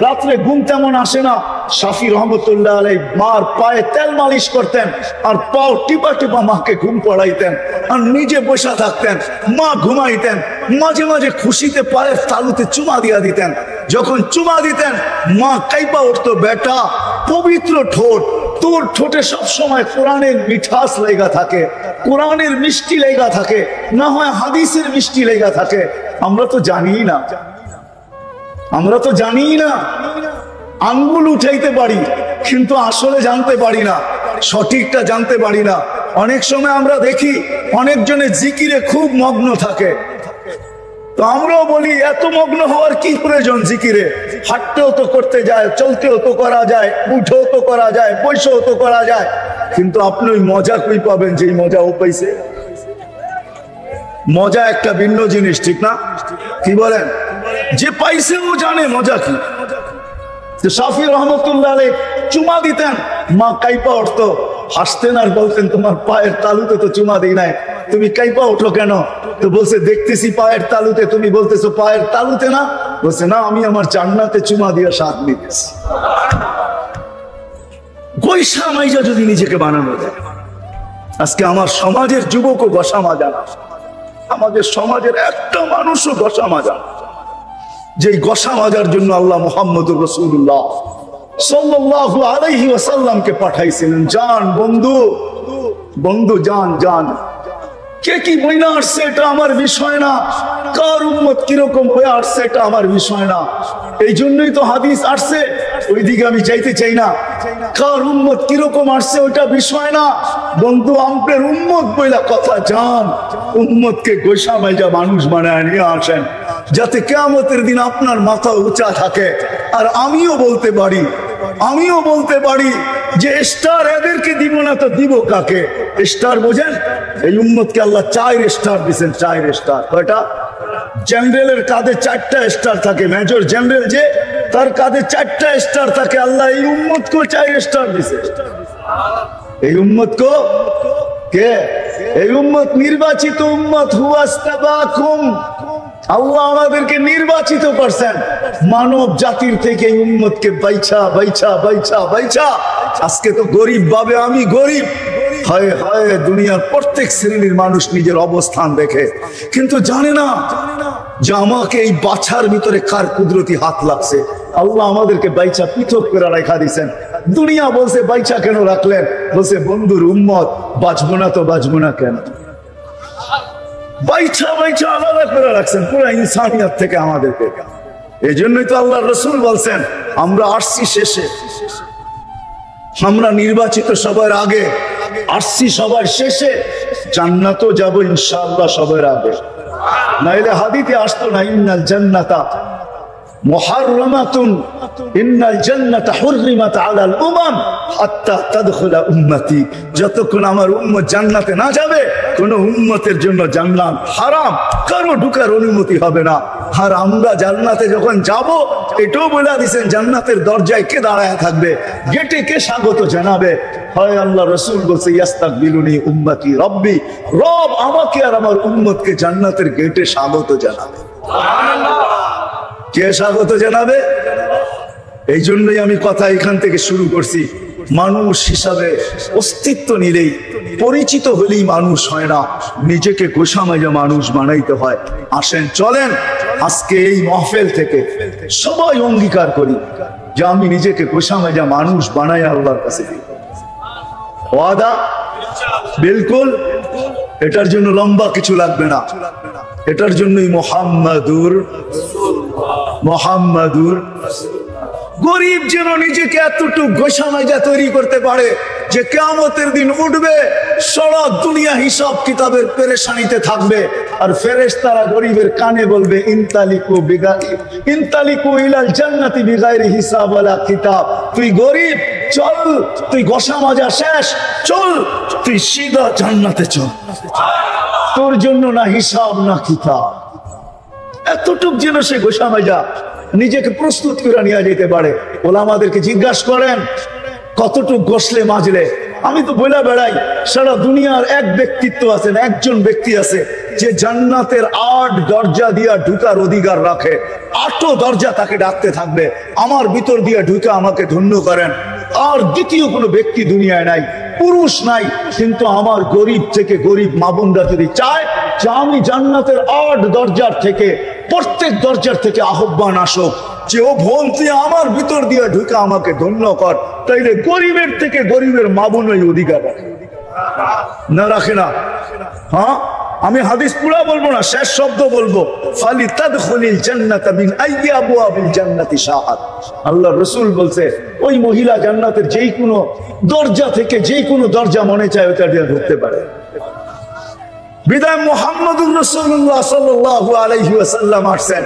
রাত্রে ঘুম তেমন আসে না। শাফি রহমতুল্লাহ আলাই মার পায়ে তেল মালিশ করতেন আর পাও টিপা টিপা মাকে ঘুম পড়াইতেন আর নিজে বসে থাকতেন, মা ঘুমাইতেন। মাঝে মাঝে খুশিতে পায়ের তালুতে চুমা দিয়া দিতেন। যখন চুমা দিতেন মা কাইপা উঠতো, বেটা পবিত্র ঠোঁট, তোর ঠোঁটে সবসময় কোরআনের মিঠাস লেগা থাকে, কোরআনের মিষ্টি লেগা থাকে, না হয় হাদিসের মিষ্টি লেগা থাকে। আমরা তো জানি না, আমরা তো জানি না। আঙ্গুল উঠাইতে পারি কিন্তু আসলে জানতে পারি না, সঠিকটা জানতে পারি না। অনেক সময় আমরা দেখি অনেকজনে জিকিরে খুব মগ্ন থাকে, তো আমরাও বলি এত মগ্ন হওয়ার কি প্রয়োজন জিকিরে? হাঁটতেও তো করতে যায়, চলতেও তো করা যায়, উঠেও তো করা যায়, বসেও তো করা যায়। কিন্তু আপনি ওই মজা কই পাবেন যেই মজা ও পাইছে? মজা একটা ভিন্ন জিনিস, ঠিক না? কি বলেন? যে পাইছে ও জানে মজা কি। শাফি রহমতুল্লাহ আলাইহি চুমা দিতেন, মা কাইপা উঠতো, হাসতেন আর বলতেন তোমার পায়ের তালুতে তো চুমা দিই নাই, তুমি কাইপা উঠলো কেন? তো বলছে দেখতেছি পায়ের তালুতে, তুমি বলতেছো পায়ের তালুতে না। বলছে না, আমি আমার জান্নাতে চুমা দিয়ে স্বাদ নিতেছি। গৈসা মাইজা যদি নিজেকে বানানো যায়। আজকে আমার সমাজের যুবকও গসা মাজা না, আমাদের সমাজের একটা মানুষও গসা মাজা না। যেই গসা মাজার জন্য আল্লাহ মুহাম্মদুর রাসূলুল্লাহ সাল্লাল্লাহু আলাইহি ওয়াসাল্লামকে পাঠাইছিলেন। জান বন্ধু, বন্ধু জান জান, কে কি বইনা আসছে এটা আমার বিষয় না, কার উম্মত কিরকম হয়ে আসছে এটা আমার বিষয় না। এই জন্যই তো হাদিস আসছে, ওইদিকে আমি চাইতে চাই না। কার উম্মত কিরকম আসছে ওইটা বিষয় না, বন্ধু আমপের উম্মত বইলা কথা। জান উম্মতকে গোসা মাইজা মানুষ বানায় নিয়ে আসেন, যাতে কিয়ামতের দিন আপনার মাথা উঁচা থাকে। আর আমিও বলতে পারি যে স্টার এদেরকে দিব না তো দিব কাকে? স্টার বোঝেন? এই উম্মতকে আল্লাহ 4 স্টার দিয়েছেন। 4 স্টার। কয়টা? জেনারেলের কাঁধে 4টা স্টার থাকে, মেজর জেনারেল যে, তার কাঁধে 4টা স্টার থাকে। আল্লাহ এই উম্মতকেও 4 স্টার দিয়েছে। এই উম্মতকে কে? এই উম্মত নির্বাচিত উম্মত। হুয়াস্তাবাকুম, আল্লাহ আমাদেরকে নির্বাচিত করছেন মানব জাতির থেকে। এই উম্মতকে বাইছা বাইছা বাইছা বাইছা আজকে তো গরিব ভাবে আমি গরিব। হায় হায়, দুনিয়ার প্রত্যেক শ্রেণীর মানুষ নিজের অবস্থান দেখে, কিন্তু জানে না যে আমাকে এই বাছার ভিতরে কার কুদরতি হাত লাগছে। আল্লাহ আমাদেরকে বাইচা পৃথক করে রাখা দিয়েছেন। দুনিয়া বলছে বাইচা কেন রাখলেন? বলছে বন্ধুর উম্মত, বাঁচবো না তো বাঁচবো না কেন? বাইচা বাইচা আলাদা করে রাখছেন পুরো ইনসানিয়ত থেকে আমাদেরকে। এই জন্যই তো আল্লাহ রসুল বলছেন আমরা আসছি শেষে, আমরা নির্বাচিত সবার আগে, আসছি সবার শেষে, জান্নাতও যাব ইনশাআল্লাহ সবার আগে। নাইলে হাদিসে আসতো না, ইন্নাল জান্নাতা মুহাররামাতুন, ইন্নাল জান্নাতা হুররিমাত আলাল উমাম হাত্তা তাদখুলা উম্মতি। যতক্ষণ আমার উম্মত জান্নাতে না যাবে, কোন উম্মতের জন্য জান্নাত হারাম, কারো ঢোকার অনুমতি হবে না। আর আমরা জান্নাতে যখন যাব, এটাও বলে দিয়েছেন জান্নাতের দরজায় কে দাঁড়ায় থাকবে, গেটে কে স্বাগত জানাবে। হয় আল্লাহ রসুল বলছে ইয়াস্তাকবিলুনি উম্মতি রব্বি, রব আমাকে আর আমার উম্মতকে জান্নাতের গেটে স্বাগত জানাবে। কে স্বাগত জানাবে? এই জন্যই আমি কথা এখান থেকে শুরু করছি। মানুষ হিসাবে অস্তিত্ব নিলেই, পরিচিত হলেই মানুষ হয় না, নিজেকে গোসা মাজা মানুষ বানাইতে হয়। আসেন চলেন আজকে এই মাহফিল থেকে সবাই অঙ্গীকার করি যে আমি নিজেকে গোসা মাজা মানুষ বানাই আল্লাহর কাছে। ওয়াদা? বিলকুল। এটার জন্য লম্বা কিছু লাগবে না, এটার জন্যই মুহাম্মাদুর গরিব যেন নিজেকে এতটুকু গোসা মাজা তৈরি করতে পারে যে কিয়ামতের দিন উঠবে, সারা দুনিয়া হিসাব কিতাবের পেরেশানিতে থাকবে, আর ফেরেশতারা গরিবের কানে বলবে ইনতালিকু ইলাল জান্নাতি বিগাইরি হিসাব ওয়ালা কিতাব। তুই গরিব, চল, তুই গোসা মাজা শেষ, চল তুই সিধা জান্নাতে চল, তোর জন্য না হিসাব না কিতাব। এতটুক যেন সে গোসা মাজা নিজেকে প্রস্তুত করে নিয়ে যেতে পারে। ওলামাদেরকে জিজ্ঞাসা করেন কতটুক গোসলে মাজলে আমি তো বলে বেড়াই সারা দুনিয়ার এক ব্যক্তিত্ব আছেন, একজন ব্যক্তি আছে যে জান্নাতের 8 দরজা দিয়া ঢুকার অধিকার রাখে। 8 দরজা তাকে ডাকতে থাকবে, আমার ভিতর দিয়ে ঢুকে আমাকে ধন্য করেন। আর দ্বিতীয় কোনো ব্যক্তি দুনিয়ায় নাই, পুরুষ নাই, কিন্তু আমার গরিব থেকে গরিব মা বোনরা যদি চায় যে আমি জান্নাতের 8 দরজার থেকে প্রত্যেক দরজার থেকে আহ্বান আসুক যে ও বোন তুই আমার ভিতর দিয়ে ঢুকে আমাকে ধন্য কর, তাইলে গরিবের থেকে গরিবের মা বোন ওই অধিকার রাখে না, রাখে না? হ্যাঁ, আমি হাদিস পুরা বলবো না, শেষ শব্দ বলবো, ফালি তাদখুলিল জান্নাতা মিন আইয়ি আবওয়াবিল জান্নাতি শাআত। আল্লাহর রাসূল বলছে ওই মহিলা জান্নাতের যেই কোনো দরজা থেকে যেই কোনো দরজা মনে চায় ওটা দিয়ে ঢুকতে পারে। বিদায় মুহাম্মদুর রাসূলুল্লাহ সাল্লাল্লাহু আলাইহি ওয়াসাল্লাম আসছেন।